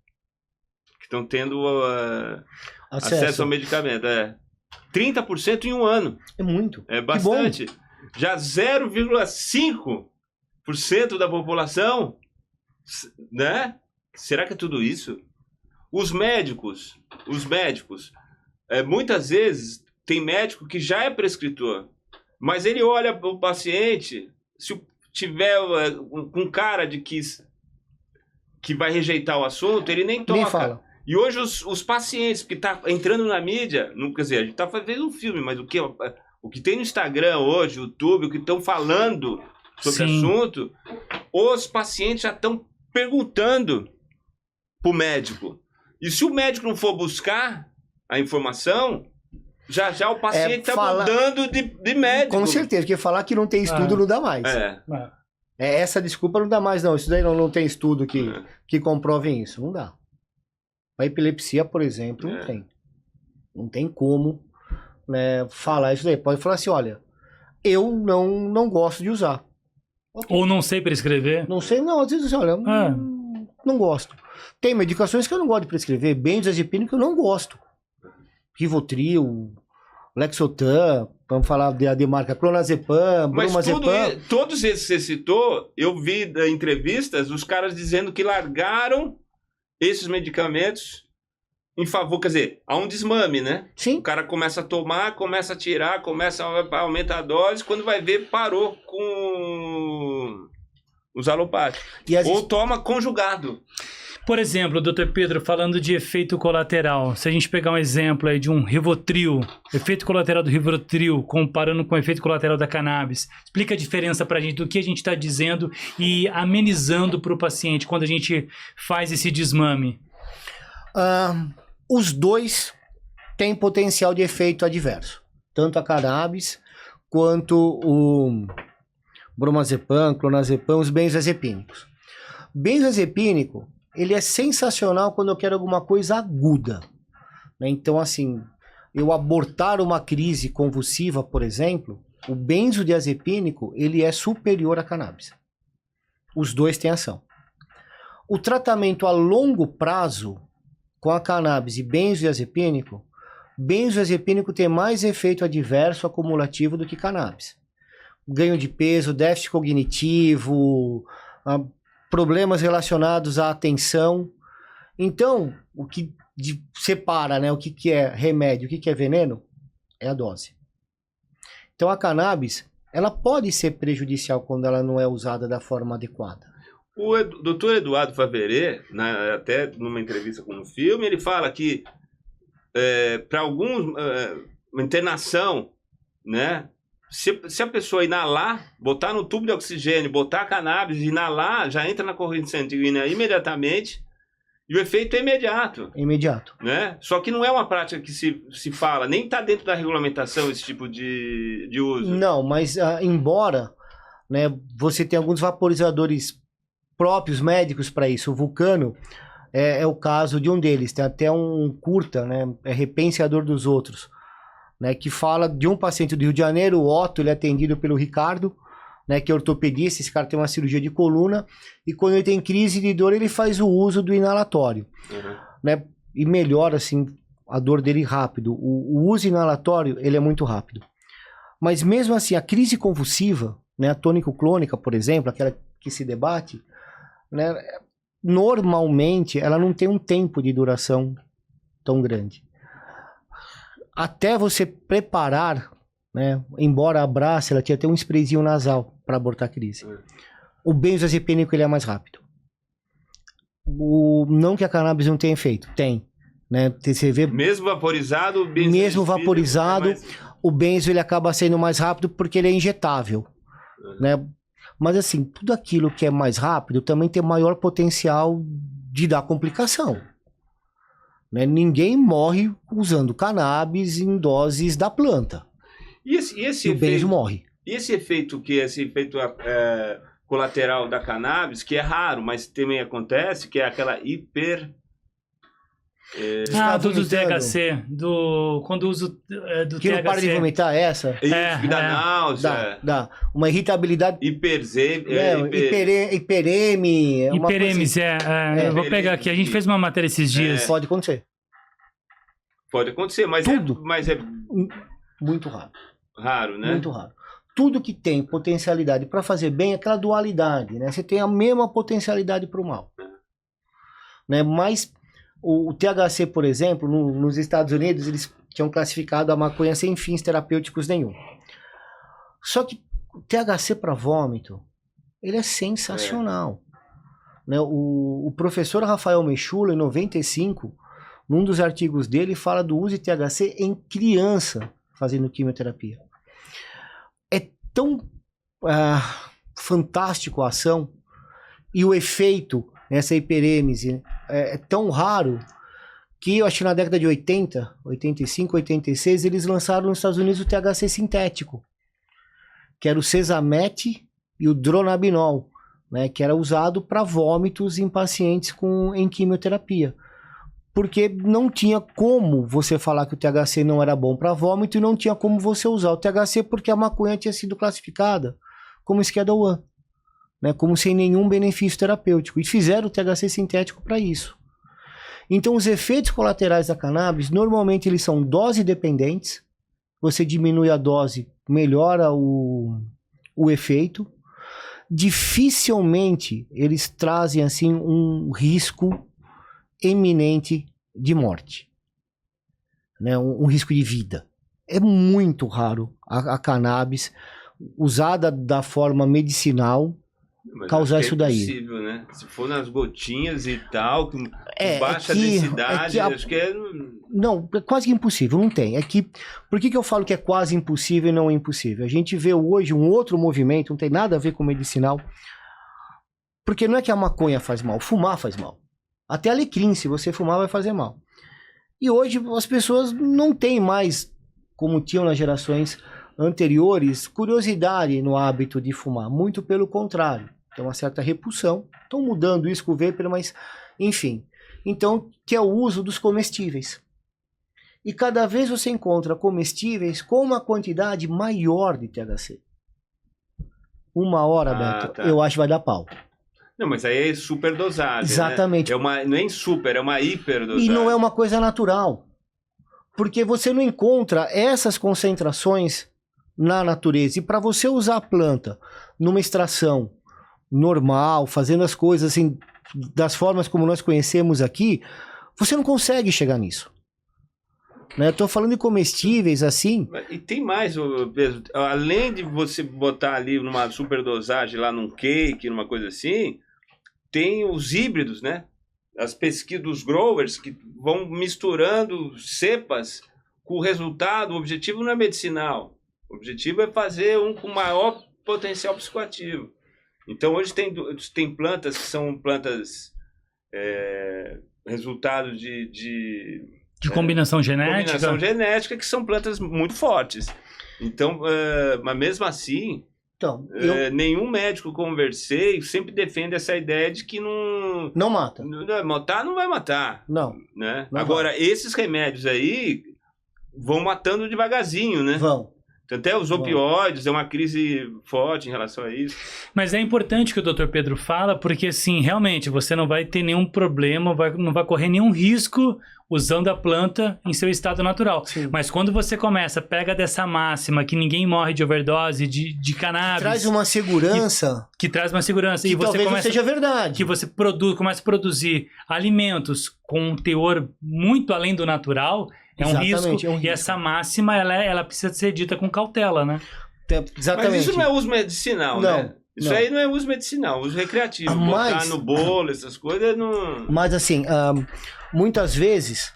que estão tendo acesso ao medicamento. 30% em um ano. É muito. É bastante. Já 0,5% da população, né? Será que é tudo isso? Os médicos, muitas vezes tem médico que já é prescritor, mas ele olha para o paciente, se tiver um cara de que vai rejeitar o assunto, ele nem toca. Nem fala. E hoje os pacientes que tá entrando na mídia, quer dizer, a gente está fazendo um filme, mas o que tem no Instagram hoje, YouTube, o que estão falando sobre o assunto, os pacientes já estão perguntando para o médico. E se o médico não for buscar a informação, já o paciente está mudando de médico. Com certeza, porque falar que não tem estudo não dá mais. Essa desculpa não dá mais, não. Isso daí não tem estudo que comprovem isso. Não dá. A epilepsia, por exemplo, não tem. Não tem como, né, falar isso daí. Pode falar assim, olha, eu não gosto de usar. Ou não sei prescrever? Não sei, não. Às vezes, olha, não gosto. Tem medicações que eu não gosto de prescrever. Benzodiazepínico que eu não gosto. Rivotril, Lexotan, vamos falar de marca Clonazepam, Bromazepam. Todos esses que você citou, eu vi em entrevistas os caras dizendo que largaram esses medicamentos em favor, quer dizer, há um desmame, né? Sim. O cara começa a tomar, começa a tirar, começa a aumentar a dose, quando vai ver, parou com os alopáticos. Ou toma conjugado. Por exemplo, doutor Pedro, falando de efeito colateral, se a gente pegar um exemplo aí de um Rivotril, efeito colateral do Rivotril, comparando com o efeito colateral da cannabis, explica a diferença pra gente do que a gente está dizendo e amenizando para o paciente quando a gente faz esse desmame. Os dois têm potencial de efeito adverso, tanto a cannabis quanto o Bromazepam, Clonazepam, os benzodiazepínicos. Benzodiazepínico, ele é sensacional quando eu quero alguma coisa aguda, né? Então, assim, eu abortar uma crise convulsiva, por exemplo, o benzodiazepínico, ele é superior à cannabis. Os dois têm ação. O tratamento a longo prazo, com a cannabis e benzodiazepínico tem mais efeito adverso acumulativo do que cannabis. Ganho de peso, déficit cognitivo, problemas relacionados à atenção. Então, o que separa, né, o que é remédio, o que é veneno, é a dose. Então, a cannabis, ela pode ser prejudicial quando ela não é usada da forma adequada. O doutor Eduardo Faverê, até numa entrevista com um filme, ele fala que para alguns, uma internação, né? Se a pessoa inalar, botar no tubo de oxigênio, botar a cannabis, inalar, já entra na corrente sanguínea imediatamente e o efeito é imediato. Imediato. Né? Só que não é uma prática que se fala, nem está dentro da regulamentação esse tipo de uso. Não, mas embora, né, você tenha alguns vaporizadores próprios médicos para isso, o Vulcano é o caso de um deles, tem até um curta, né, é Repensador dos Outros, né, que fala de um paciente do Rio de Janeiro, o Otto, ele é atendido pelo Ricardo, né, que é ortopedista, esse cara tem uma cirurgia de coluna, e quando ele tem crise de dor, ele faz o uso do inalatório, né, e melhora, assim, a dor dele rápido. O uso inalatório, ele é muito rápido. Mas mesmo assim, a crise convulsiva, né, a tônico-clônica, por exemplo, aquela que se debate, né, normalmente ela não tem um tempo de duração tão grande. Até você preparar, né, embora abrace, ela tinha até um sprayzinho nasal para abortar a crise. O benzodiazepínico, ele é mais rápido. Não que a cannabis não tenha efeito, tem. Né, você vê, mesmo vaporizado, o benzo ele acaba sendo mais rápido porque ele é injetável. Né? Mas assim, tudo aquilo que é mais rápido também tem maior potencial de dar complicação. Né? Ninguém morre usando cannabis em doses da planta. E esse o benzo morre. E esse efeito colateral da cannabis, que é raro, mas também acontece, que é aquela do THC, quando uso do que THC. não para de vomitar, essa? Isso, dá náusea. Dá. Uma irritabilidade. Hipereme. Hiperemes, eu vou pegar aqui. A gente fez uma matéria esses dias. Pode acontecer. Pode acontecer, mas é muito raro. Raro, né? Muito raro. Tudo que tem potencialidade para fazer bem é aquela dualidade, né? Você tem a mesma potencialidade para o mal. Né? Mas o THC, por exemplo, nos Estados Unidos, eles tinham classificado a maconha sem fins terapêuticos nenhum. Só que o THC para vômito, ele é sensacional. Né? O professor Rafael Mechula, em 95, num dos artigos dele, fala do uso de THC em criança fazendo quimioterapia. É tão fantástico a ação e o efeito nessa hiperêmese é tão raro que eu acho que na década de 80, 85, 86, eles lançaram nos Estados Unidos o THC sintético, que era o Cesamete e o Dronabinol, né, que era usado para vômitos em pacientes em quimioterapia. Porque não tinha como você falar que o THC não era bom para vômito e não tinha como você usar o THC porque a maconha tinha sido classificada como Schedule I, né, como sem nenhum benefício terapêutico. E fizeram o THC sintético para isso. Então os efeitos colaterais da cannabis, normalmente eles são dose dependentes. Você diminui a dose, melhora o efeito. Dificilmente eles trazem assim um risco eminente de morte, né? Um risco de vida. É muito raro a cannabis usada da forma medicinal causar isso daí. É possível, né? Se for nas gotinhas e tal, com baixa densidade, acho que é... Não, é quase que impossível, não tem. Por que eu falo que é quase impossível e não é impossível? A gente vê hoje um outro movimento, não tem nada a ver com medicinal, porque não é que a maconha faz mal, fumar faz mal. Até alecrim, se você fumar, vai fazer mal. E hoje as pessoas não têm mais, como tinham nas gerações anteriores, curiosidade no hábito de fumar. Muito pelo contrário. Tem uma certa repulsão. Estão mudando isso com o vapor, mas enfim. Então, que é o uso dos comestíveis. E cada vez você encontra comestíveis com uma quantidade maior de THC. 1 hora, Beto, eu acho que vai dar pau. Não, mas aí é superdosagem. Exatamente. Né? Não é em super, é uma hiperdosagem. E não é uma coisa natural. Porque você não encontra essas concentrações na natureza. E para você usar a planta numa extração normal, fazendo as coisas assim, das formas como nós conhecemos aqui, você não consegue chegar nisso. Né? Estou falando de comestíveis assim. E tem mais, Pedro, além de você botar ali numa superdosagem lá num cake, numa coisa assim, tem os híbridos, né? As pesquisas dos growers que vão misturando cepas com o resultado. O objetivo não é medicinal. O objetivo é fazer um com maior potencial psicoativo. Então hoje tem plantas que são plantas resultado de combinação genética. Combinação genética, que são plantas muito fortes. Então, mas mesmo assim, nenhum médico que conversei sempre defende essa ideia de que não mata. Matar não vai matar. Não. Né? Não agora, vai. esses remédios aí vão matando devagarzinho, né? Vão. Até os opioides, é uma crise forte em relação a isso. Mas é importante que o Dr. Pedro fala, porque assim, realmente, você não vai ter nenhum problema, não vai correr nenhum risco usando a planta em seu estado natural. Sim. Mas quando você pega dessa máxima que ninguém morre de overdose de cannabis... Traz uma segurança... Que traz uma segurança. Que e você talvez não seja verdade. Que você começa a produzir alimentos com um teor muito além do natural... É um risco, e essa máxima, ela precisa ser dita com cautela, né? Exatamente. Mas isso não é uso medicinal, né? Isso aí não é uso medicinal, uso recreativo. Botar no bolo, essas coisas, não... Mas assim, muitas vezes,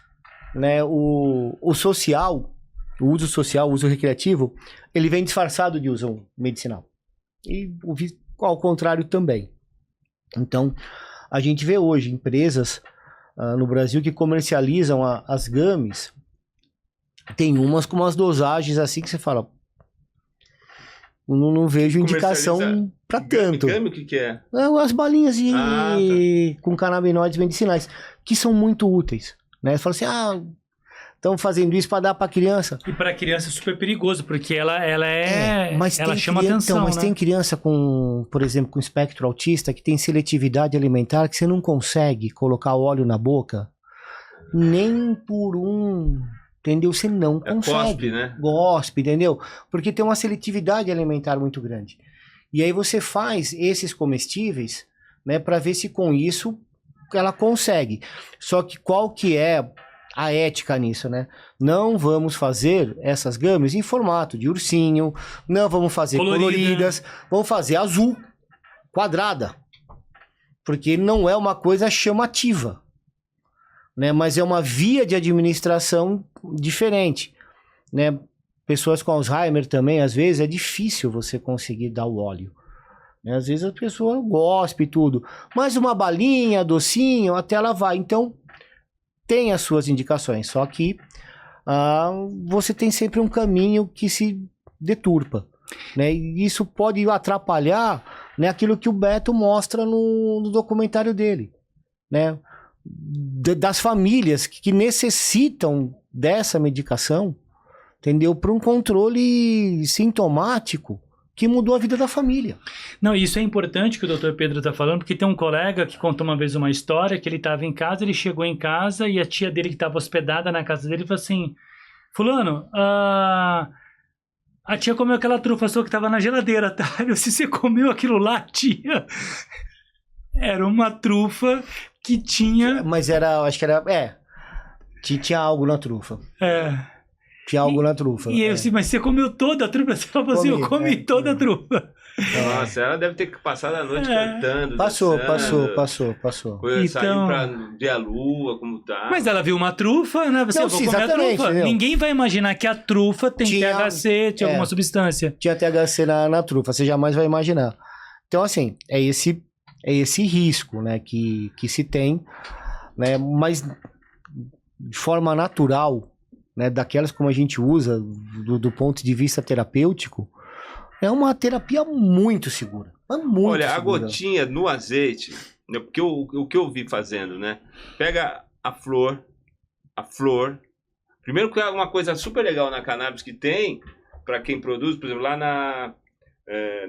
né, o social, o uso social, o uso recreativo, ele vem disfarçado de uso medicinal. E ao contrário também. Então, a gente vê hoje empresas no Brasil que comercializam as gummies. Tem umas com umas dosagens assim que você fala, não vejo indicação pra tanto. Gami, o que é? As balinhas com canabinoides medicinais, que são muito úteis. Né? Você fala assim, estão fazendo isso para dar para criança. E para criança é super perigoso, porque ela chama atenção. Então, mas tem criança com, por exemplo, com espectro autista, que tem seletividade alimentar, que você não consegue colocar óleo na boca, nem por um... Entendeu? Você não consegue. Gospe, né? Gospe, entendeu? Porque tem uma seletividade alimentar muito grande. E aí você faz esses comestíveis, né, para ver se com isso ela consegue. Só que qual que é a ética nisso, né? Não vamos fazer essas gummies em formato de ursinho, não vamos fazer coloridas, vamos fazer azul, quadrada. Porque não é uma coisa chamativa, né? Mas é uma via de administração diferente, né? Pessoas com Alzheimer também, às vezes, é difícil você conseguir dar o óleo. Né? Às vezes a pessoa gospe e tudo, mas uma balinha, docinho, até ela vai. Então, tem as suas indicações, só que você tem sempre um caminho que se deturpa, né? E isso pode atrapalhar, né, aquilo que o Beto mostra no documentário dele, né? Das famílias que necessitam dessa medicação, entendeu? Para um controle sintomático que mudou a vida da família. Não, isso é importante que o Dr. Pedro está falando, porque tem um colega que contou uma vez uma história que ele estava em casa, ele chegou em casa e a tia dele que estava hospedada na casa dele falou assim, fulano, a tia comeu aquela trufa sua que estava na geladeira, tá? Se você comeu aquilo lá, tia, era uma trufa que tinha... Mas era, acho que era, tinha algo na trufa. Tinha algo na trufa. E eu disse, mas você comeu toda a trufa? Ela falou assim, eu comi toda a trufa. Nossa, ela deve ter passado a noite cantando. Passou. Saiu pra ver a lua, como tá. Mas ela viu uma trufa, né? Você vai comer a trufa. Entendeu? Ninguém vai imaginar que a trufa tem THC, tinha alguma substância. Tinha THC na trufa, você jamais vai imaginar. Então, assim, é esse risco, né, que se tem, né? Mas de forma natural, né, daquelas como a gente usa do ponto de vista terapêutico, é uma terapia muito segura. Olha, a gotinha no azeite, né, porque o que eu vi fazendo, né? Pega a flor. Primeiro que é uma coisa super legal na cannabis que tem, para quem produz, por exemplo, lá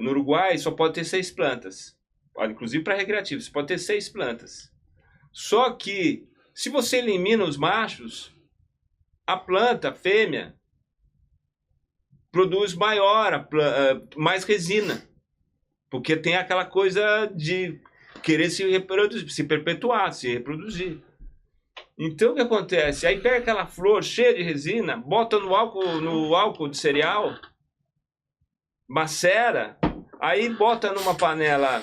no Uruguai só pode ter 6 plantas. Inclusive para recreativo, você pode ter 6 plantas. Só que, se você elimina os machos, a planta, a fêmea, produz mais resina. Porque tem aquela coisa de querer se reproduzir, se perpetuar, se reproduzir. Então o que acontece? Aí pega aquela flor cheia de resina, bota no álcool de cereal, macera, aí bota numa panela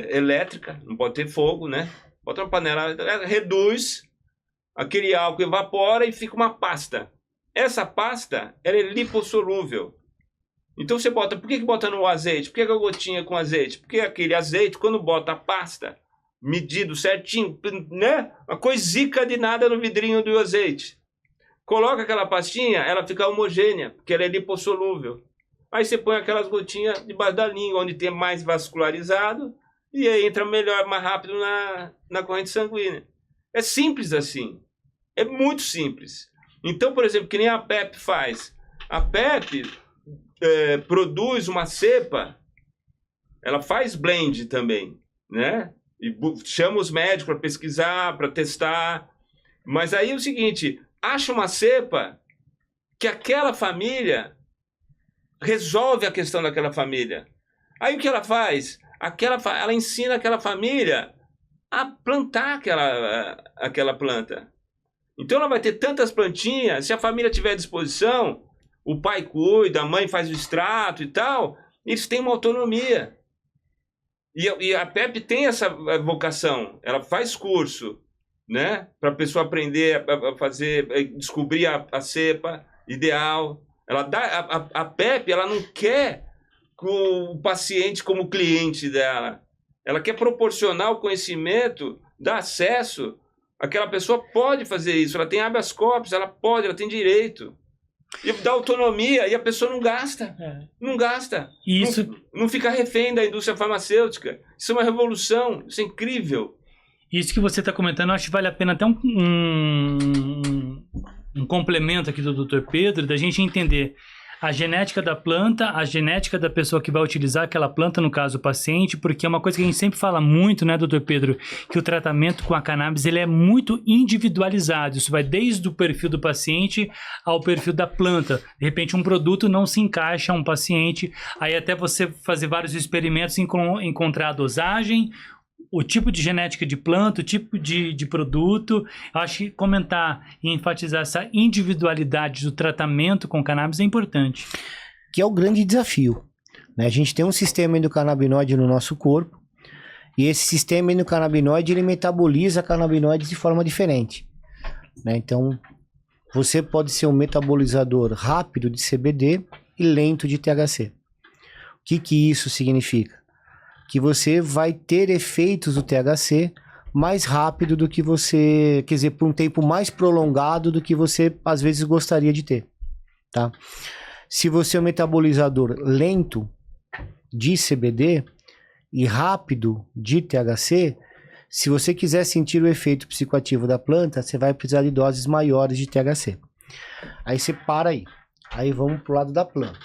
elétrica, não pode ter fogo, né? Bota numa panela, reduz, aquele álcool evapora e fica uma pasta. Essa pasta, ela é lipossolúvel. Então você bota, por que bota no azeite? Por que a gotinha com azeite? Porque aquele azeite, quando bota a pasta, medido certinho, né? Uma coisica de nada no vidrinho do azeite. Coloca aquela pastinha, ela fica homogênea, porque ela é lipossolúvel. Aí você põe aquelas gotinhas debaixo da língua, onde tem mais vascularizado, e aí entra melhor, mais rápido na corrente sanguínea. É simples assim. É muito simples. Então, por exemplo, que nem a PEP faz. A PEP produz uma cepa, ela faz blend também, né? E chama os médicos para pesquisar, para testar. Mas aí é o seguinte, acha uma cepa que aquela família resolve a questão daquela família. Aí o que ela faz? Ela ensina aquela família a plantar aquela planta. Então ela vai ter tantas plantinhas, se a família tiver à disposição, o pai cuida, a mãe faz o extrato e tal, eles têm uma autonomia. E a PEP tem essa vocação, ela faz curso, né? Para a pessoa aprender a fazer, descobrir a cepa ideal. Ela dá, a PEP, ela não quer o paciente como cliente dela. Ela quer proporcionar o conhecimento, dar acesso. Aquela pessoa pode fazer isso, ela tem habeas corpus, ela tem direito. E dá autonomia e a pessoa não gasta. Não gasta. Isso... Não fica refém da indústria farmacêutica. Isso é uma revolução. Isso é incrível. Isso que você está comentando, eu acho que vale a pena até um complemento aqui do Dr. Pedro, da gente entender a genética da planta, a genética da pessoa que vai utilizar aquela planta, no caso o paciente, porque é uma coisa que a gente sempre fala muito, né, Dr. Pedro, que o tratamento com a cannabis ele é muito individualizado. Isso vai desde o perfil do paciente ao perfil da planta. De repente um produto não se encaixa a um paciente, aí até você fazer vários experimentos e encontrar a dosagem, o tipo de genética de planta, o tipo de produto. Eu acho que comentar e enfatizar essa individualidade do tratamento com cannabis é importante. Que é o grande desafio, né? A gente tem um sistema endocannabinoide no nosso corpo e esse sistema endocannabinoide ele metaboliza cannabinoides de forma diferente, né? Então, você pode ser um metabolizador rápido de CBD e lento de THC. O que isso significa? Que você vai ter efeitos do THC mais rápido do que você, quer dizer, por um tempo mais prolongado do que você às vezes gostaria de ter, tá? Se você é um metabolizador lento de CBD e rápido de THC, se você quiser sentir o efeito psicoativo da planta, você vai precisar de doses maiores de THC. Aí você para aí. Aí vamos pro lado da planta,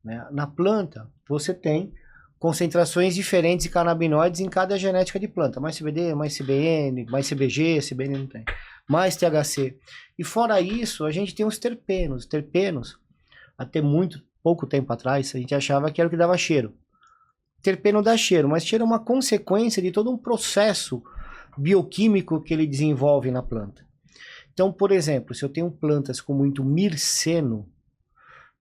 né? Na planta, você tem concentrações diferentes de canabinoides em cada genética de planta. Mais CBD, mais CBN, mais CBG, CBN não tem. Mais THC. E fora isso, a gente tem os terpenos. Terpenos, até pouco tempo atrás, a gente achava que era o que dava cheiro. Terpeno dá cheiro, mas cheiro é uma consequência de todo um processo bioquímico que ele desenvolve na planta. Então, por exemplo, se eu tenho plantas com muito mirceno,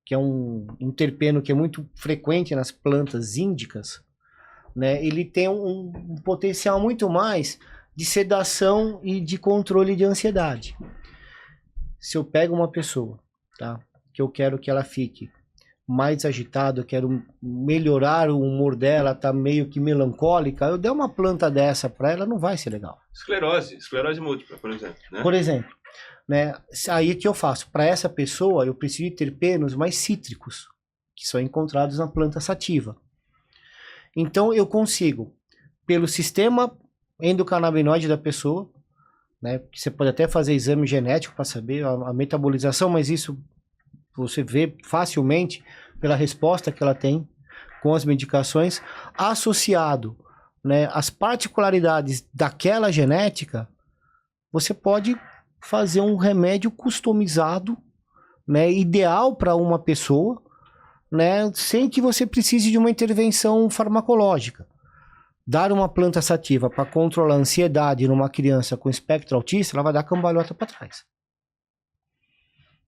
que é um terpeno que é muito frequente nas plantas índicas, né? Ele tem um potencial muito mais de sedação e de controle de ansiedade. Se eu pego uma pessoa, tá, que eu quero que ela fique mais agitada, eu quero melhorar o humor dela, tá meio que melancólica, eu der uma planta dessa para ela, não vai ser legal. Esclerose múltipla, por exemplo, né? Por exemplo, né? Aí que eu faço? Para essa pessoa, eu preciso de terpenos mais cítricos, que são encontrados na planta sativa. Então, eu consigo, pelo sistema endocannabinoide da pessoa, né? Você pode até fazer exame genético para saber a metabolização, mas isso você vê facilmente pela resposta que ela tem com as medicações, associado, né, às particularidades daquela genética, você pode fazer um remédio customizado, né, ideal para uma pessoa, né, sem que você precise de uma intervenção farmacológica. Dar uma planta sativa para controlar a ansiedade numa criança com espectro autista, ela vai dar cambalhota para trás.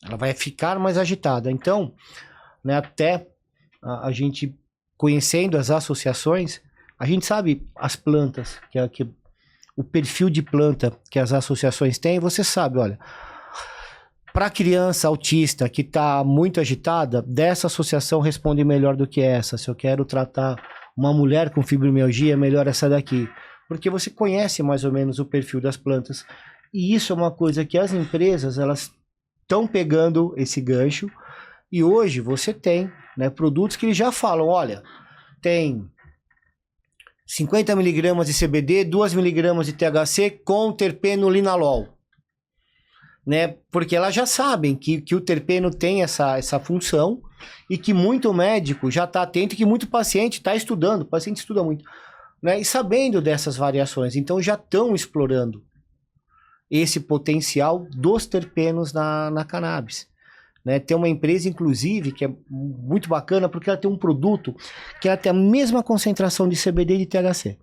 Ela vai ficar mais agitada. Então, né, até a gente conhecendo as associações, a gente sabe as plantas que o perfil de planta que as associações têm, você sabe, olha, para criança autista que está muito agitada, dessa associação responde melhor do que essa. Se eu quero tratar uma mulher com fibromialgia, melhor essa daqui. Porque você conhece mais ou menos o perfil das plantas. E isso é uma coisa que as empresas, elas estão pegando esse gancho. E hoje você tem, né, produtos que eles já falam, olha, tem 50 mg de CBD, 2 mg de THC com terpeno linalol, né? Porque elas já sabem que o terpeno tem essa função e que muito médico já está atento e que muito paciente está estudando, o paciente estuda muito, né? E sabendo dessas variações, então já estão explorando esse potencial dos terpenos na cannabis. Né? Tem uma empresa, inclusive, que é muito bacana, porque ela tem um produto que ela tem a mesma concentração de CBD e de THC.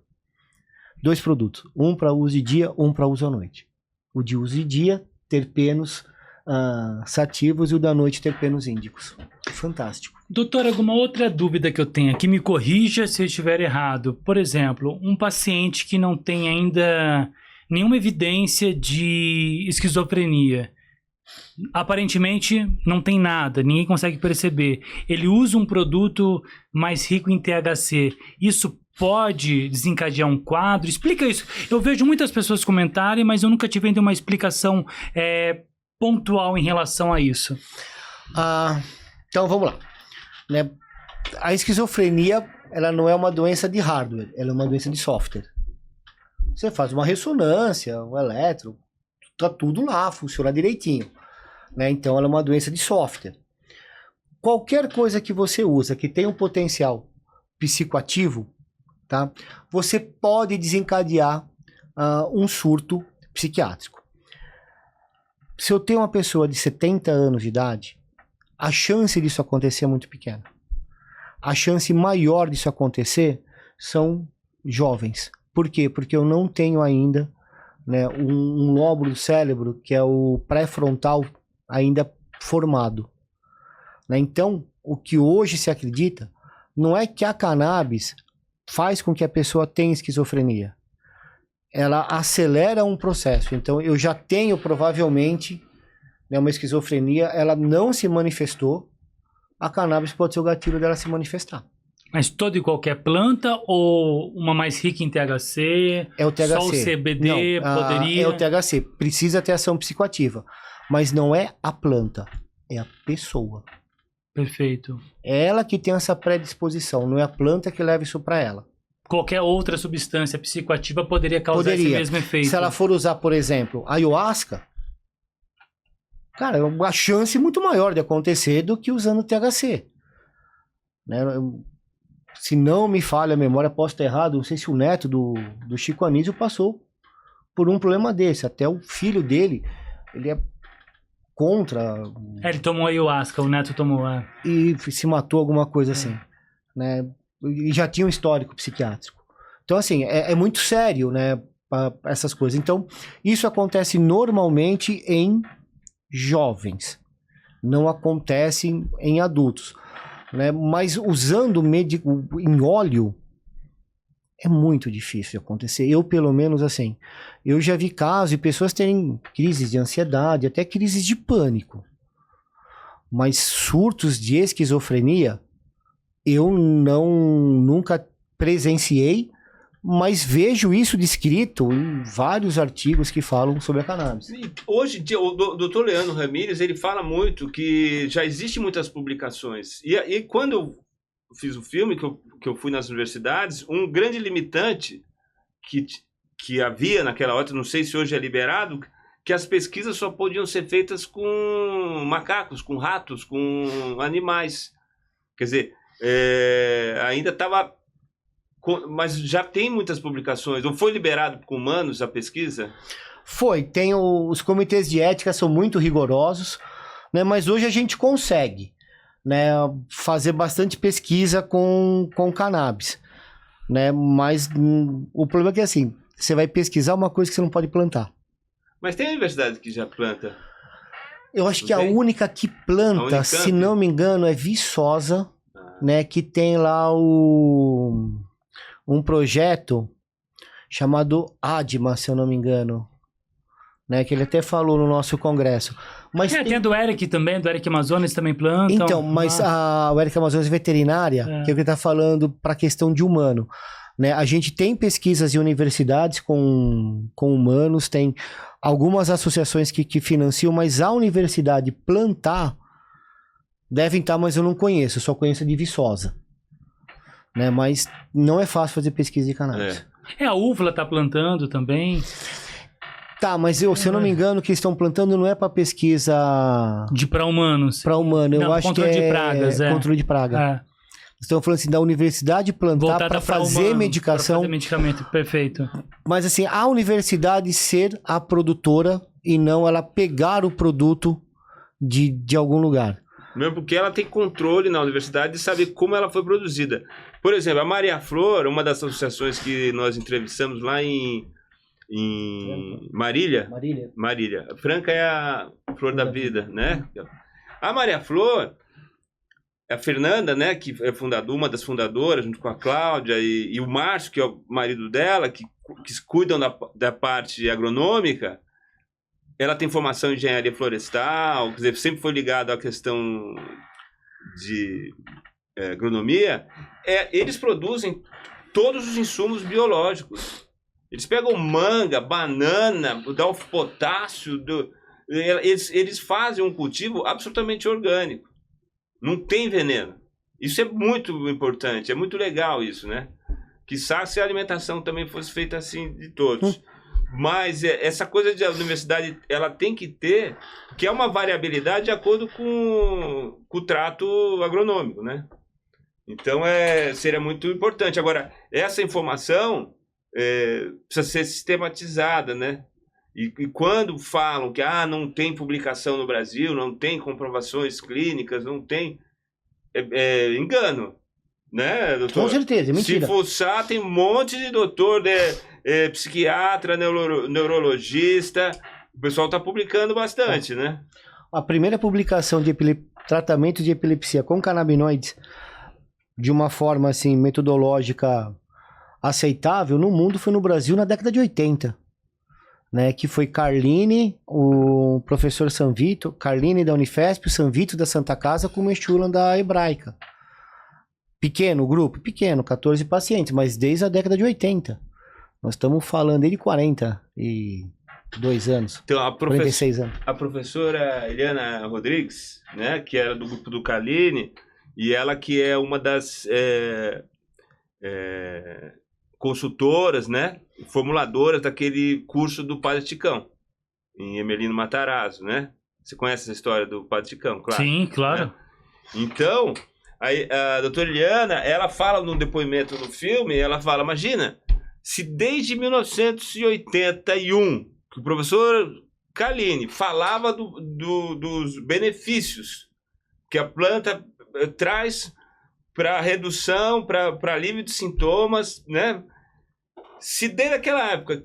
2 produtos, um para uso de dia, um para uso à noite. O de uso de dia, terpenos sativos, e o da noite, terpenos índicos. Fantástico. Doutor, alguma outra dúvida que eu tenho aqui, me corrija se eu estiver errado. Por exemplo, um paciente que não tem ainda nenhuma evidência de esquizofrenia, aparentemente não tem nada, ninguém consegue perceber. Ele usa um produto mais rico em THC. Isso pode desencadear um quadro? Explica isso. Eu vejo muitas pessoas comentarem, mas eu nunca tive ainda uma explicação pontual em relação a isso. Então vamos lá. Né? A esquizofrenia, ela não é uma doença de hardware, ela é uma doença de software. Você faz uma ressonância, um eletro, tá tudo lá, funciona direitinho. Né? Então ela é uma doença de software. Qualquer coisa que você usa que tem um potencial psicoativo, tá? Você pode desencadear um surto psiquiátrico. Se eu tenho uma pessoa de 70 anos de idade, a chance disso acontecer é muito pequena. A chance maior disso acontecer são jovens. Por quê? Porque eu não tenho ainda, né, um lóbulo do cérebro, que é o pré-frontal, ainda formado. Né? Então, o que hoje se acredita não é que a cannabis faz com que a pessoa tenha esquizofrenia. Ela acelera um processo. Então, eu já tenho provavelmente, né, uma esquizofrenia, ela não se manifestou, a cannabis pode ser o gatilho dela se manifestar. Mas toda e qualquer planta ou uma mais rica em THC? É o THC. Só o CBD não, poderia? É o THC. Precisa ter ação psicoativa. Mas não é a planta, é a pessoa. Perfeito. É ela que tem essa predisposição, não é a planta que leva isso para ela. Qualquer outra substância psicoativa poderia causar esse mesmo efeito. Se ela for usar, por exemplo, ayahuasca, cara, é uma chance muito maior de acontecer do que usando THC. Né? Se não me falha a memória, posso estar errado, não sei se o neto do Chico Anísio passou por um problema desse. Até o filho dele, ele é contra... Ele tomou ayahuasca, o neto tomou... E se matou, alguma coisa assim. Né? E já tinha um histórico psiquiátrico. Então, assim, é muito sério, né, essas coisas. Então, isso acontece normalmente em jovens. Não acontece em adultos. Né? Mas usando em óleo é muito difícil de acontecer. Eu, pelo menos, assim, eu já vi casos de pessoas terem crises de ansiedade, até crises de pânico. Mas surtos de esquizofrenia, eu nunca presenciei, mas vejo isso descrito em vários artigos que falam sobre a cannabis. Hoje, o Dr. Leandro Ramírez, ele fala muito que já existem muitas publicações. E quando eu fiz o filme, que eu fui nas universidades, um grande limitante que havia naquela hora, não sei se hoje é liberado, que as pesquisas só podiam ser feitas com macacos, com ratos, com animais. Quer dizer, ainda estava... Mas já tem muitas publicações. Ou foi liberado com humanos a pesquisa? Foi. Tem os comitês de ética são muito rigorosos, né? Mas hoje a gente consegue, né, fazer bastante pesquisa com cannabis. Né? Mas o problema é que assim, você vai pesquisar uma coisa que você não pode plantar. Mas tem universidade que já planta? Eu acho que a única que planta, se não me engano, é Viçosa, né? Que tem lá um projeto chamado ADMA, se eu não me engano, né, que ele até falou no nosso congresso. Mas tem a do Eric também, do Eric Amazonas também planta. Então, mas o Eric Amazonas veterinária, que é o que está falando para a questão de humano. Né? A gente tem pesquisas em universidades com humanos, tem algumas associações que financiam, mas a universidade plantar devem estar, mas eu não conheço, eu só conheço a de Viçosa. Né, mas não é fácil fazer pesquisa de cannabis. A UFLA tá plantando também. Tá, mas se eu não me engano, o que estão plantando não é para pesquisa para humanos. Para humano, eu acho que de pragas, controle de praga. Estão falando assim da universidade plantar para fazer humano, medicação. Pra fazer medicamento, perfeito. Mas assim, a universidade ser a produtora e não ela pegar o produto de algum lugar. Mesmo porque ela tem controle na universidade de saber como ela foi produzida. Por exemplo, a Maria Flor, uma das associações que nós entrevistamos lá em Marília. Marília. Franca é a flor da vida, né? A Maria Flor, a Fernanda, né, que é uma das fundadoras, junto com a Cláudia e o Márcio, que é o marido dela, que cuidam da parte agronômica. Ela tem formação em engenharia florestal, quer dizer, sempre foi ligado à questão de agronomia. Eles produzem todos os insumos biológicos. Eles pegam manga, banana, dá o potássio, Eles fazem um cultivo absolutamente orgânico. Não tem veneno. Isso é muito importante, é muito legal isso, né? Quiçá se a alimentação também fosse feita assim de todos. Mas essa coisa de a universidade, ela tem que ter, que é uma variabilidade de acordo com o trato agronômico, né? Então, seria muito importante. Agora, essa informação precisa ser sistematizada, né? E quando falam que não tem publicação no Brasil, não tem comprovações clínicas, não tem... engano, né, doutor? Com certeza, é mentira. Se fuçar, tem um monte de doutor, psiquiatra, neurologista. O pessoal está publicando bastante, né? A primeira publicação de tratamento de epilepsia com canabinoides de uma forma assim metodológica aceitável no mundo foi no Brasil na década de 80, né, que foi Carline, o professor Sanvito, Carline da Unifesp, o Sanvito da Santa Casa com o Mechulan da Hebraica. Pequeno grupo, pequeno, 14 pacientes, mas desde a década de 80. Nós estamos falando aí de 42 anos, então, 46 anos. A professora Eliana Rodrigues, né, que era do grupo do Carline, e ela que é uma das consultoras, né, formuladoras daquele curso do Padre Chicão, em Emelino Matarazzo, né? Você conhece essa história do Padre Chicão, claro? Sim, claro. Né? Então, a doutora Eliana, ela fala no depoimento no filme, ela fala, imagina, se desde 1981, que o professor Carline falava dos benefícios que a planta traz para redução, para alívio de sintomas, né? Se desde aquela época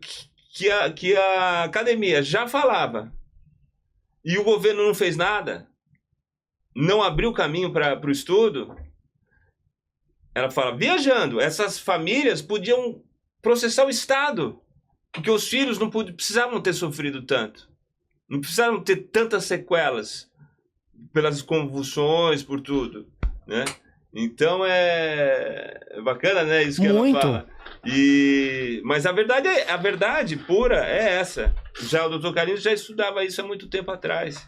que a academia já falava e o governo não fez nada, não abriu caminho para o estudo, ela fala, viajando, essas famílias podiam processar o Estado, porque os filhos não precisavam ter sofrido tanto, não precisavam ter tantas sequelas pelas convulsões, por tudo, né? Então é bacana, né, isso que muito. Ela fala. Mas a verdade pura é essa. Já o Dr. Carlinhos já estudava isso há muito tempo atrás.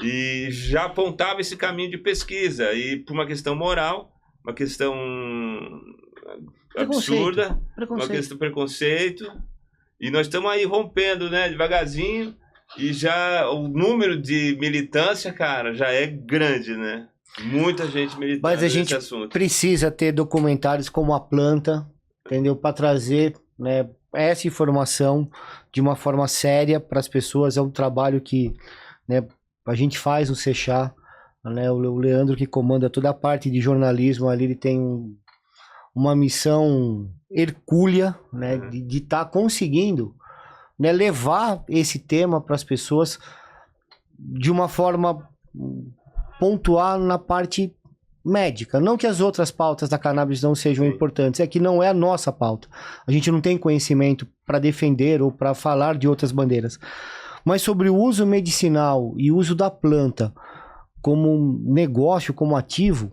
E já apontava esse caminho de pesquisa. E por uma questão moral, uma questão absurda, uma questão de preconceito. E nós estamos aí rompendo, né, devagarzinho. E já o número de militância, cara, já é grande, né? Muita gente militando Mas a gente nesse assunto. precisa ter documentários como A Planta, entendeu? Para trazer, né, essa informação de uma forma séria para as pessoas. É um trabalho que, né, a gente faz no Sechá, né? O Leandro que comanda toda a parte de jornalismo ali, ele tem uma missão hercúlea, né, de estar conseguindo, né, levar esse tema para as pessoas de uma forma pontuar na parte médica. Não que as outras pautas da cannabis não sejam importantes, é que não é a nossa pauta. A gente não tem conhecimento para defender ou para falar de outras bandeiras. Mas sobre o uso medicinal e uso da planta como negócio, como ativo,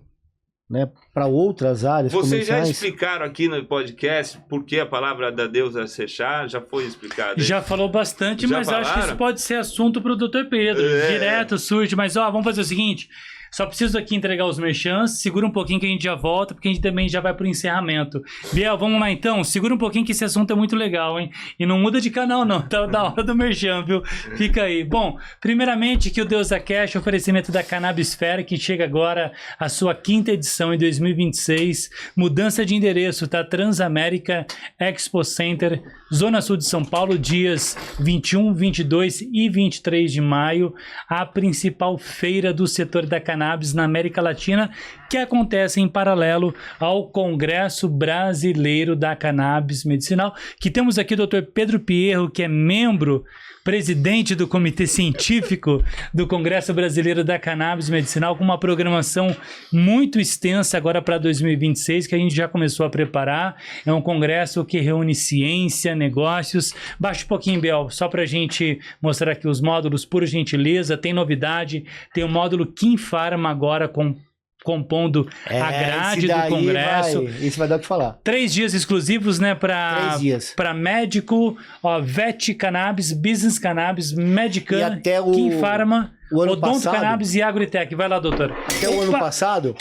né, para outras áreas Vocês já comerciais. explicaram aqui no podcast por que a palavra da deusa Sechá? Já foi explicado? Já falou bastante, Já mas falaram? acho que isso pode ser assunto para o Dr. Pedro. Direto surge, mas vamos fazer o seguinte. Só preciso aqui entregar os merchants. Segura um pouquinho que a gente já volta, porque a gente também já vai pro encerramento. Biel, vamos lá então. Segura um pouquinho que esse assunto é muito legal, hein? E não muda de canal não, tá da hora do merchan, viu? Fica aí. Bom, primeiramente que o Deus da Cash, oferecimento da Cannabisfera, que chega agora a sua 5ª edição em 2026. Mudança de endereço, tá? Transamérica Expo Center, Zona Sul de São Paulo, dias 21, 22 e 23 de maio. A principal feira do setor da cannabis na América Latina, que acontece em paralelo ao Congresso Brasileiro da Cannabis Medicinal, que temos aqui o Dr. Pedro Pierro, que é membro, presidente do Comitê Científico do Congresso Brasileiro da Cannabis Medicinal, com uma programação muito extensa agora para 2026, que a gente já começou a preparar. É um congresso que reúne ciência, negócios. Baixa um pouquinho, Biel, só para a gente mostrar aqui os módulos, por gentileza. Tem novidade, tem o módulo Kim Pharma agora com compondo a grade do congresso. Isso vai dar o que falar. 3 dias exclusivos, né, 3 dias. Para médico, ó, Vet Cannabis, Business Cannabis, Medican, até Kim Pharma, o ano Odonto passado, Cannabis e Agritech. Vai lá, doutor. Até o ano passado,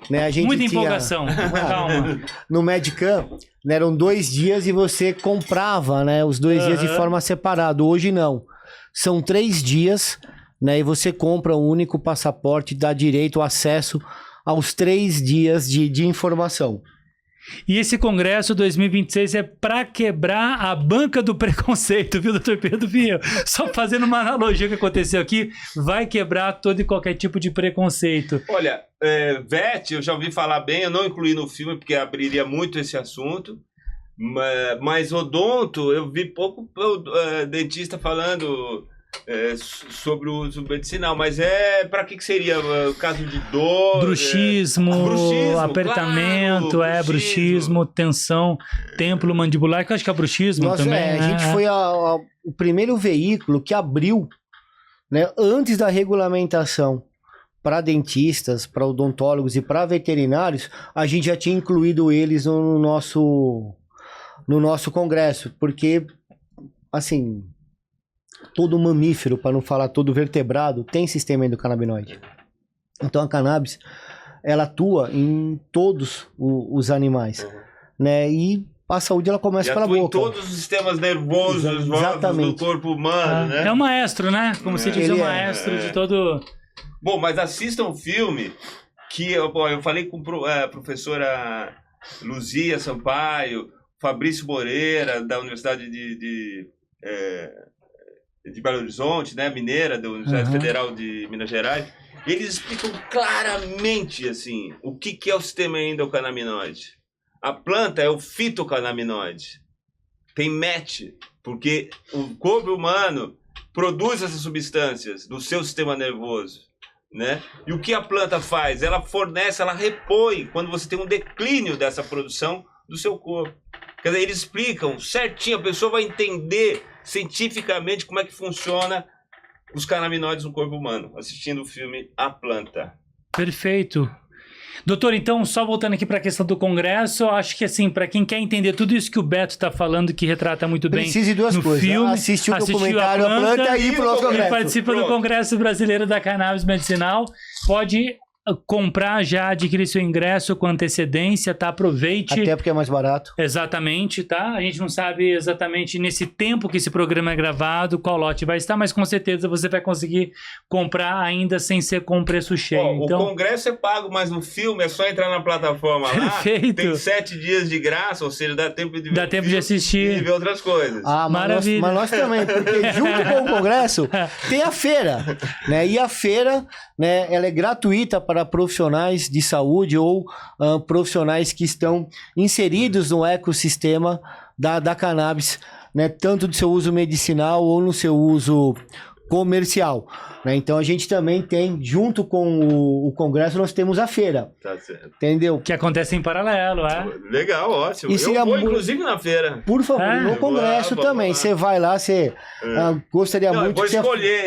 né, a gente Muita tinha... empolgação. Calma. No Medican, né, eram 2 dias e você comprava, né, os 2 dias de forma separada. Hoje não. São 3 dias, né, e você compra um único passaporte, dá direito ao acesso aos 3 dias de informação. E esse congresso 2026 é para quebrar a banca do preconceito, viu, doutor Pedro Pinheiro? Só fazendo uma analogia que aconteceu aqui, vai quebrar todo e qualquer tipo de preconceito. Olha, VET, eu já ouvi falar bem, eu não incluí no filme porque abriria muito esse assunto, mas odonto, eu vi pouco dentista falando... sobre o uso medicinal, mas para que seria? O caso de dor? Bruxismo, apertamento, claro, bruxismo, tensão, templo mandibular, que eu acho que é bruxismo também. A gente foi o primeiro veículo que abriu, né, antes da regulamentação para dentistas, para odontólogos e para veterinários, a gente já tinha incluído eles no nosso congresso, porque, assim... todo mamífero, para não falar todo vertebrado, tem sistema endocannabinoide. Então a cannabis, ela atua em todos os animais, né? E a saúde ela começa pela boca. Em todos os sistemas nervosos do corpo humano, né? É o maestro, né? Como se diz, o maestro de todo... Bom, mas assistam um filme que eu falei com a professora Luzia Sampaio, Fabrício Moreira, da Universidade de Belo Horizonte, né, mineira, da Universidade Federal de Minas Gerais, eles explicam claramente, assim, o que é o sistema endocannabinoide. A planta é o fitocannabinoide. Tem match, porque o corpo humano produz essas substâncias do seu sistema nervoso, né? E o que a planta faz? Ela fornece, ela repõe quando você tem um declínio dessa produção do seu corpo. Quer dizer, eles explicam certinho, a pessoa vai entender cientificamente como é que funciona os canabinoides no corpo humano, assistindo o filme A Planta. Perfeito. Doutor, então, só voltando aqui para a questão do congresso, eu acho que, assim, para quem quer entender tudo isso que o Beto está falando, que retrata muito bem precisa de 2 coisas. Filme, assiste o documentário A Planta e ir pro congresso. E participa do Congresso Brasileiro da Cannabis Medicinal. Pode comprar já, adquirir seu ingresso com antecedência, tá? Aproveite. Até porque é mais barato. Exatamente, tá? A gente não sabe exatamente nesse tempo que esse programa é gravado, qual lote vai estar, mas com certeza você vai conseguir comprar ainda sem ser com preço cheio. Então... O congresso é pago, mas o filme é só entrar na plataforma lá. Perfeito. Tem 7 dias de graça, ou seja, dá tempo de ver, de assistir e de ver outras coisas. Maravilha. Mas nós também, porque junto com o congresso tem a feira, né? E a feira, né, ela é gratuita para profissionais de saúde ou profissionais que estão inseridos no ecossistema da cannabis, né, tanto do seu uso medicinal ou no seu uso comercial, né? Então a gente também tem, junto com o congresso, nós temos a feira. Tá certo. Entendeu? Que acontece em paralelo, Legal, ótimo. E eu vou, inclusive, na feira. Por favor, no congresso também. Você vai lá, você gostaria muito...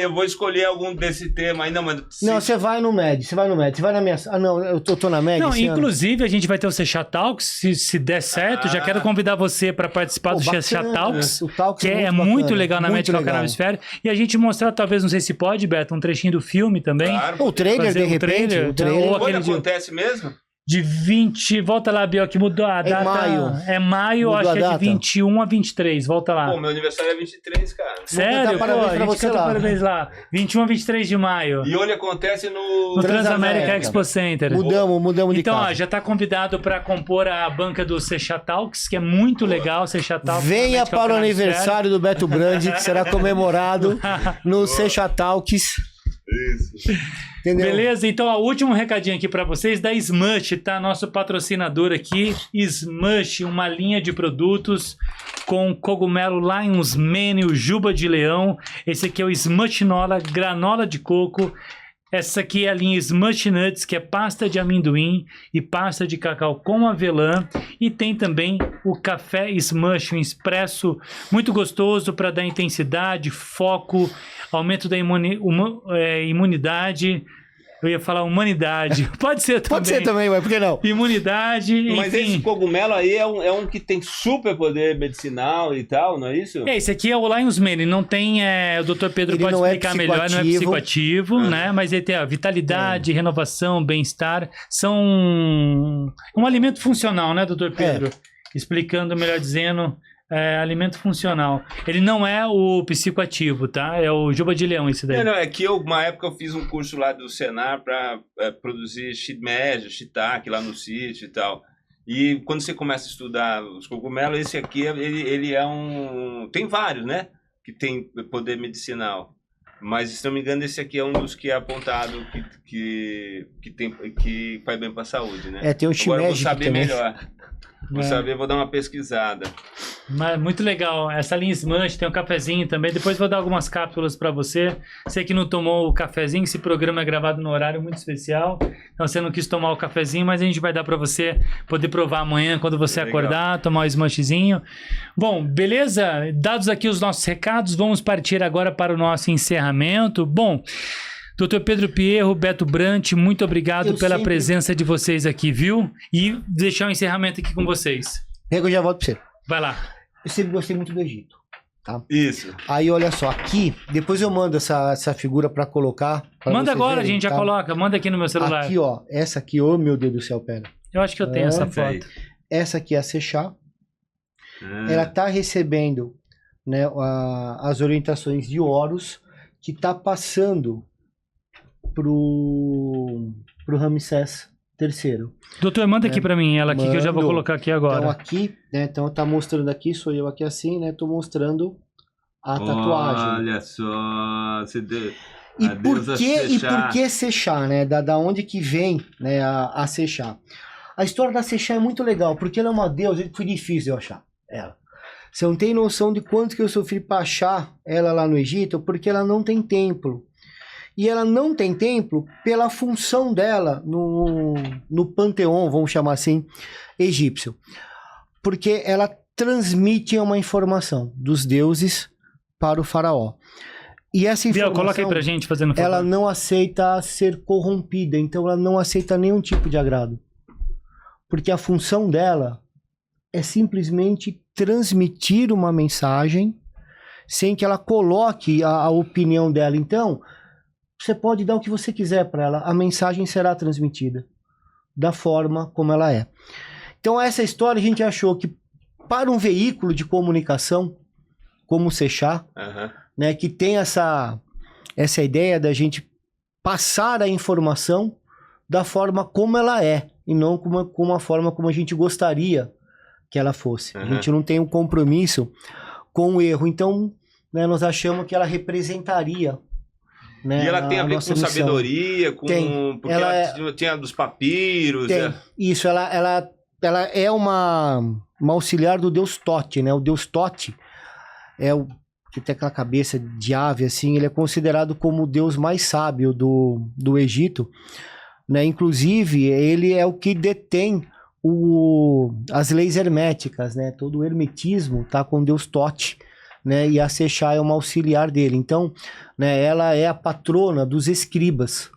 Eu vou escolher algum desse tema ainda, mas... Não, você vai no MED, você vai na minha... Ah, não, eu tô na MED. Não, inclusive, a gente vai ter o Seixá Talks, se der certo, já quero convidar você para participar do Seixá Talks, que é muito legal na Medical Cannabis Fair, e a gente mostrar, talvez, não sei se pode, Beto, um trechinho do filme também. Claro. O trailer, de repente. O trailer. Quando acontece mesmo? De 20... Volta lá, Biel, que mudou a data. É maio, acho que é de 21 a 23. Volta lá. Pô, meu aniversário é 23, cara. Sério? Pô, a gente canta parabéns lá. 21 a 23 de maio. E onde acontece no Transamérica Expo Center. Mudamos de Então, casa. ó, já tá convidado para compor a banca do Seixá Talks, que é muito legal. Seixá Talks. Venha para o aniversário do Beto Brandi, que será comemorado no Seixá Talks. Isso. Entendeu? Beleza? Então, ó, último recadinho aqui para vocês da Smush, tá? Nosso patrocinador aqui, Smush, uma linha de produtos com cogumelo Lions Mane, o Juba de Leão. Esse aqui é o Smush Nola, granola de coco. Essa aqui é a linha Smush Nuts, que é pasta de amendoim e pasta de cacau com avelã. E tem também o café Smush, um expresso muito gostoso para dar intensidade, foco, aumento da imunidade. Eu ia falar humanidade. Pode ser também. Pode ser também, ué, por que não? Imunidade, Mas enfim. esse cogumelo aí é um que tem super poder medicinal e tal, não é isso? Esse aqui é o Lion's Mane, não tem, o Dr. Pedro Ele pode não é explicar melhor, não é psicoativo, Ah. né? Mas ele tem a vitalidade, renovação, bem-estar, são um alimento funcional, né, Dr. Pedro? Explicando, melhor dizendo, alimento funcional. Ele não é o psicoativo, tá? É o juba de leão esse daí. Não, é que uma época eu fiz um curso lá do Senar para produzir shimeji, shiitake lá no sítio e tal. E quando você começa a estudar os cogumelos, esse aqui, ele é tem vários, né? Que tem poder medicinal. Mas, se não me engano, esse aqui é um dos que é apontado que faz bem para a saúde, né? Tem o Agora eu vou shimeji saber também. melhor. Vou saber, vou dar uma pesquisada. Mas muito legal. Essa linha Smash tem um cafezinho também. Depois vou dar algumas cápsulas para você. Você que não tomou o cafezinho, esse programa é gravado no horário muito especial. Então você não quis tomar o cafezinho, mas a gente vai dar para você poder provar amanhã quando você acordar, tomar o Smashzinho. Bom, beleza? Dados aqui os nossos recados, vamos partir agora para o nosso encerramento. Bom, Dr. Pedro Pierro, Beto Brant, muito obrigado pela presença de vocês aqui, viu? E deixar o encerramento aqui com vocês. Rego, eu já volto pra você. Vai lá. Eu sempre gostei muito do Egito, tá? Isso. Aí, olha só, aqui, depois eu mando essa figura pra colocar. Pra Manda vocês agora, verem, a gente já tá? coloca. Manda aqui no meu celular. Aqui, ó, essa aqui, ô meu Deus do céu, pera. Eu acho que eu tenho essa foto. Essa aqui é a Sechá. Ela tá recebendo, né, as orientações de Horus, que tá passando pro Ramsés III. Doutor, manda aqui pra mim ela aqui, que eu já vou colocar aqui agora. Então aqui, né, então tá mostrando aqui, sou eu aqui assim, né, tô mostrando a tatuagem. Olha só, E por que Sechá, né, da onde que vem, né, a Sechá? A história da Sechá é muito legal, porque ela é uma deusa, foi difícil eu achar ela. Você não tem noção de quanto que eu sofri para achar ela lá no Egito, porque ela não tem templo. E ela não tem templo pela função dela no panteão, vamos chamar assim, egípcio. Porque ela transmite uma informação dos deuses para o faraó. E essa informação, coloca aí pra gente, fazendo favor. Ela não aceita ser corrompida, então ela não aceita nenhum tipo de agrado. Porque a função dela é simplesmente transmitir uma mensagem sem que ela coloque a opinião dela. Então, você pode dar o que você quiser para ela, a mensagem será transmitida da forma como ela é. Então, essa história a gente achou que para um veículo de comunicação como o Sechá, né, que tem essa ideia da gente passar a informação da forma como ela é e não com a forma como a gente gostaria que ela fosse. A gente não tem um compromisso com o erro. Então, né, nós achamos que ela representaria, né, e ela tem a ver com nossa missão. Sabedoria, porque ela tinha dos papiros. Tem. Isso, ela é uma auxiliar do deus Tote, né? O deus Tote é o que tem aquela cabeça de ave, assim, ele é considerado como o deus mais sábio do Egito, né? Inclusive, ele é o que detém as leis herméticas, né? Todo o hermetismo tá com o deus Tote, né? E a Sechá é uma auxiliar dele. Então, né, ela é a patrona dos escribas,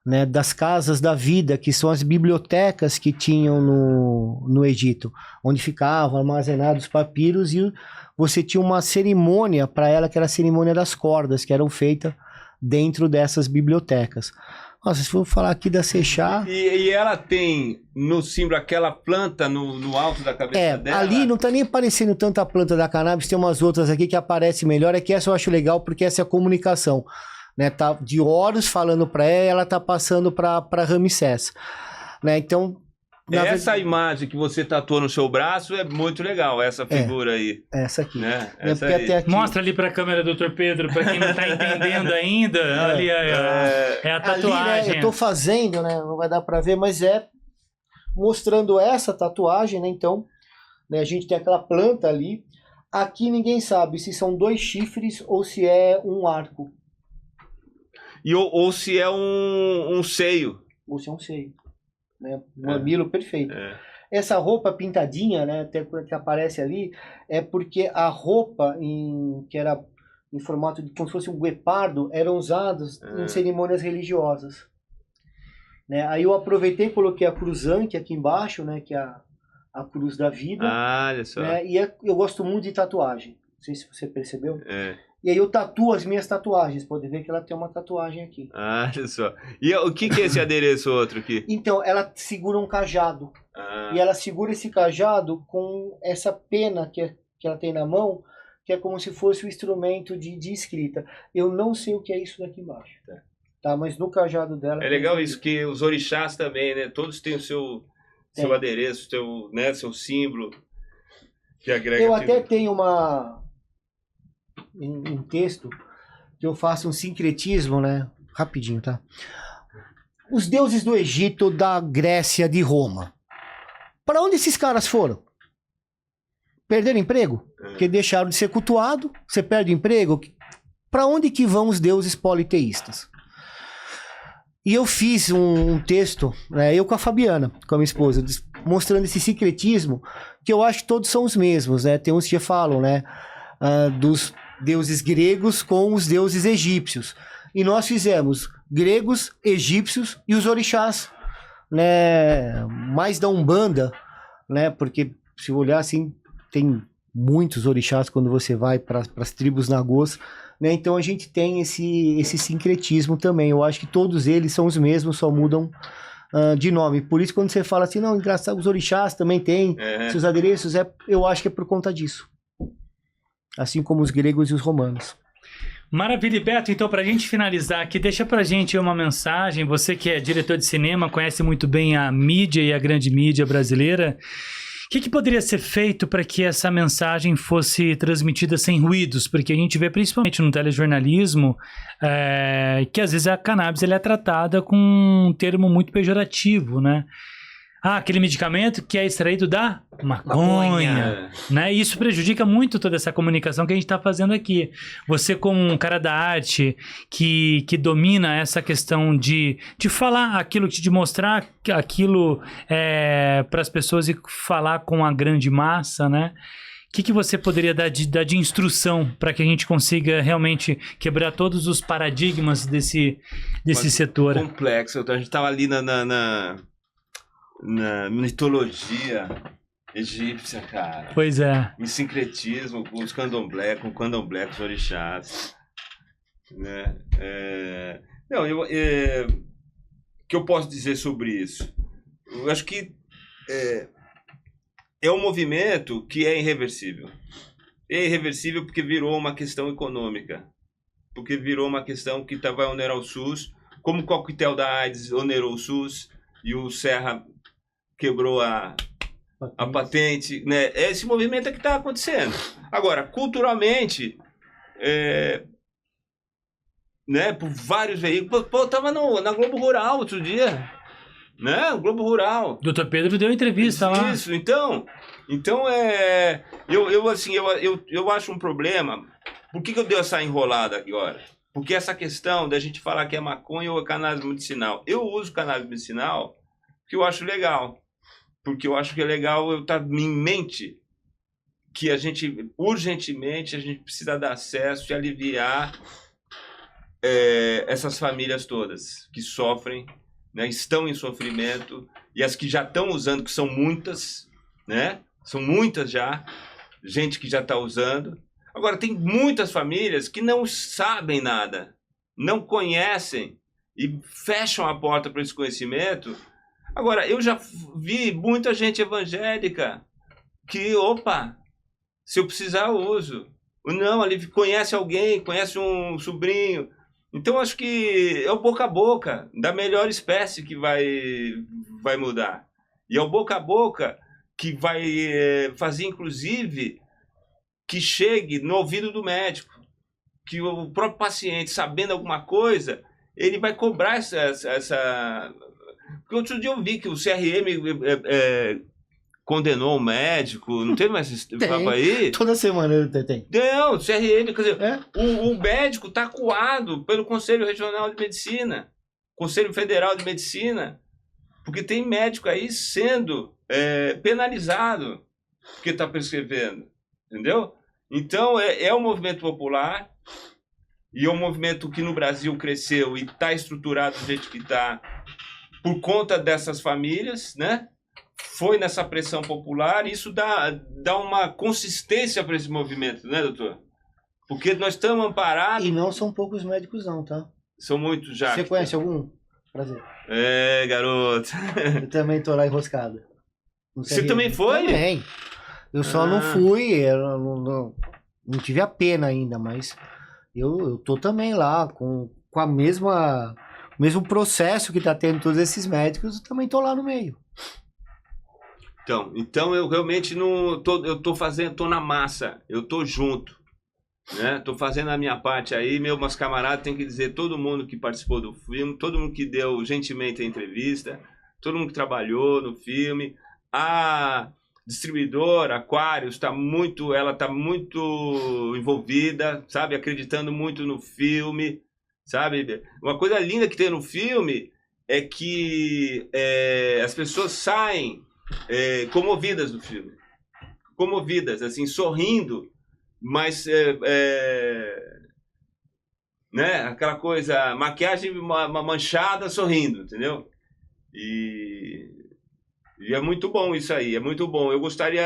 né, das casas da vida, que são as bibliotecas que tinham no Egito, onde ficavam armazenados papiros, e você tinha uma cerimônia para ela, que era a cerimônia das cordas, que eram feitas dentro dessas bibliotecas. Nossa, se for falar aqui da Sechá... E ela tem no símbolo aquela planta no alto da cabeça dela? Ali não tá nem aparecendo tanta planta da cannabis, tem umas outras aqui que aparecem melhor, é que essa eu acho legal, porque essa é a comunicação, né? Tá de Horus falando para ela tá passando para Ramsés, né? Então... Essa imagem que você tatuou no seu braço é muito legal, essa figura aí. Essa aqui. Né? Essa aí. Até aqui... Mostra ali pra câmera, Dr. Pedro, pra quem não tá entendendo ainda. Ali é a tatuagem. Ali, né, eu tô fazendo, né? Não vai dar pra ver, mas mostrando essa tatuagem, né? Então, né, a gente tem aquela planta ali. Aqui ninguém sabe se são 2 chifres ou se é um arco. Ou se é um seio. Ou se é um seio. Né? Um mamilo perfeito. Essa roupa pintadinha, né, até que aparece ali, é porque a roupa que era em formato de como se fosse um guepardo, eram usados em cerimônias religiosas. né? Aí eu aproveitei e coloquei a cruzante aqui embaixo, né? Que é a cruz da vida. Olha só. Né? E eu gosto muito de tatuagem. Não sei se você percebeu. É. E aí eu tatuo as minhas tatuagens. Pode ver que ela tem uma tatuagem aqui. Olha só. E o que é esse adereço outro aqui? Então, ela segura um cajado. E ela segura esse cajado com essa pena que ela tem na mão, que é como se fosse um instrumento de escrita. Eu não sei o que é isso daqui embaixo. Tá? Mas no cajado dela... É legal isso, que os orixás também, né? Todos têm o seu adereço, seu símbolo, que agrega... Eu até tenho um texto que eu faço um sincretismo, né? Rapidinho, tá? Os deuses do Egito, da Grécia, de Roma. Para onde esses caras foram? Perderam emprego? Porque deixaram de ser cultuado, você perde emprego. Para onde que vão os deuses politeístas? E eu fiz um texto, né, eu com a Fabiana, com a minha esposa, mostrando esse sincretismo, que eu acho que todos são os mesmos, né? Tem uns que falam, né, dos deuses gregos com os deuses egípcios. E nós fizemos gregos, egípcios e os orixás, né, mais da Umbanda, né? Porque se olhar assim, tem muitos orixás quando você vai para as tribos nagôs, né? Então a gente tem esse sincretismo também. Eu acho que todos eles são os mesmos, só mudam de nome. Por isso, quando você fala assim, não, engraçado, os orixás também têm seus adereços, eu acho que é por conta disso. Assim como os gregos e os romanos. Maravilha, Beto. Então, para a gente finalizar aqui, deixa para a gente uma mensagem. Você que é diretor de cinema, conhece muito bem a mídia e a grande mídia brasileira. O que poderia ser feito para que essa mensagem fosse transmitida sem ruídos? Porque a gente vê principalmente no telejornalismo que às vezes a cannabis ela é tratada com um termo muito pejorativo, né? Ah, aquele medicamento que é extraído da maconha, né? E isso prejudica muito toda essa comunicação que a gente está fazendo aqui. Você, como um cara da arte que domina essa questão de falar aquilo, de mostrar aquilo para as pessoas e falar com a grande massa, né? O que você poderia dar de instrução para que a gente consiga realmente quebrar todos os paradigmas desse setor? Complexo. Então, a gente estava ali na mitologia egípcia, cara. Pois é. Em sincretismo com os candomblé, com os orixás. Né? O que eu posso dizer sobre isso? Eu acho que é um movimento que é irreversível. É irreversível porque virou uma questão econômica. Porque virou uma questão que vai onerar o SUS, como o coquetel da AIDS onerou o SUS e o Serra quebrou a patente, né? Esse movimento é que está acontecendo. Agora, culturalmente, né, por vários veículos. Pô, eu tava na Globo Rural outro dia, né? Globo Rural. Dr. Pedro deu entrevista lá. Isso, então eu acho um problema. Por que eu dei essa enrolada agora? Porque essa questão da gente falar que é maconha ou cannabis medicinal. Eu uso cannabis medicinal porque eu acho legal. Porque eu acho que é legal eu estar em mente que a gente, urgentemente, a gente precisa dar acesso e aliviar essas famílias todas que sofrem, né, estão em sofrimento, e as que já estão usando, que são muitas, né? São muitas já, gente que já está usando. Agora, tem muitas famílias que não sabem nada, não conhecem e fecham a porta para esse conhecimento. Agora, eu já vi muita gente evangélica que, se eu precisar, eu uso. Não, ali conhece alguém, conhece um sobrinho. Então, acho que é o boca a boca da melhor espécie que vai mudar. E é o boca a boca que vai fazer, inclusive, que chegue no ouvido do médico. Que o próprio paciente, sabendo alguma coisa, ele vai cobrar essa... Porque outro dia eu vi que o CRM condenou o médico, não teve mais esse papo aí? Toda semana tem. Não, o CRM, quer dizer, o médico está acuado pelo Conselho Regional de Medicina, Conselho Federal de Medicina, porque tem médico aí sendo penalizado porque está prescrevendo, entendeu? Então, é um movimento popular e é um movimento que no Brasil cresceu e está estruturado do jeito que está, por conta dessas famílias, né? Foi nessa pressão popular, e isso dá uma consistência para esse movimento, né, doutor? Porque nós estamos amparados... E não são poucos médicos não, tá? São muitos já. Você conhece algum? Prazer. É, garoto. Eu também tô lá enroscado. Você também foi? Também. Eu só não fui, eu não tive a pena ainda, mas eu tô também lá com a mesma... O mesmo processo que tá tendo todos esses médicos, eu também tô lá no meio. Então eu realmente não tô na massa, eu tô junto, né? Tô fazendo a minha parte aí, meus camaradas tem que dizer, todo mundo que participou do filme, todo mundo que deu gentilmente a entrevista, todo mundo que trabalhou no filme, a distribuidora Aquarius ela tá muito envolvida, sabe, acreditando muito no filme, sabe? Uma coisa linda que tem no filme é que as pessoas saem comovidas do filme, comovidas, assim, sorrindo, mas né, aquela coisa, maquiagem manchada, sorrindo, entendeu? E é muito bom isso aí, é muito bom. Eu gostaria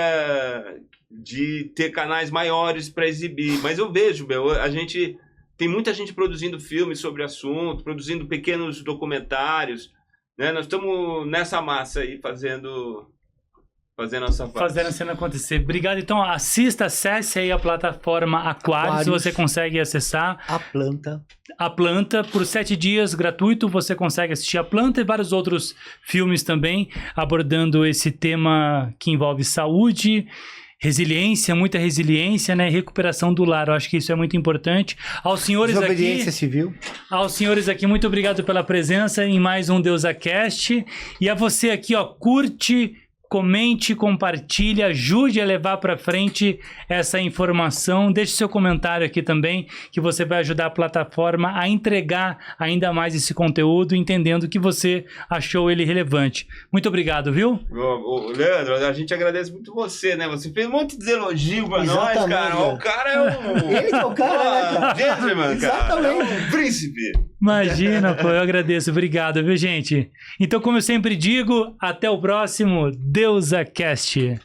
de ter canais maiores para exibir, mas eu vejo, tem muita gente produzindo filmes sobre o assunto, produzindo pequenos documentários, né? Nós estamos nessa massa aí fazendo essa parte. Fazendo a cena acontecer. Obrigado. Então, acesse aí a plataforma Aquarius, se você consegue acessar. A Planta, por 7 dias, gratuito, você consegue assistir A Planta e vários outros filmes também, abordando esse tema que envolve saúde, resiliência, muita resiliência, né? Recuperação do lar. Eu acho que isso é muito importante. Aos senhores aqui... Desobediência civil. Aos senhores aqui, muito obrigado pela presença em mais um DeusaCast. E a você aqui, ó, curte, comente, compartilhe, ajude a levar para frente essa informação. Deixe seu comentário aqui também, que você vai ajudar a plataforma a entregar ainda mais esse conteúdo, entendendo que você achou ele relevante. Muito obrigado, viu? Leandro, a gente agradece muito você, né? Você fez um monte de elogio para nós, cara. O cara é um... Ele que é o cara, né, cara? Gentleman, cara. Exatamente. É um príncipe. Imagina, pô, eu agradeço. Obrigado, viu, gente? Então, como eu sempre digo, até o próximo DeusaCast.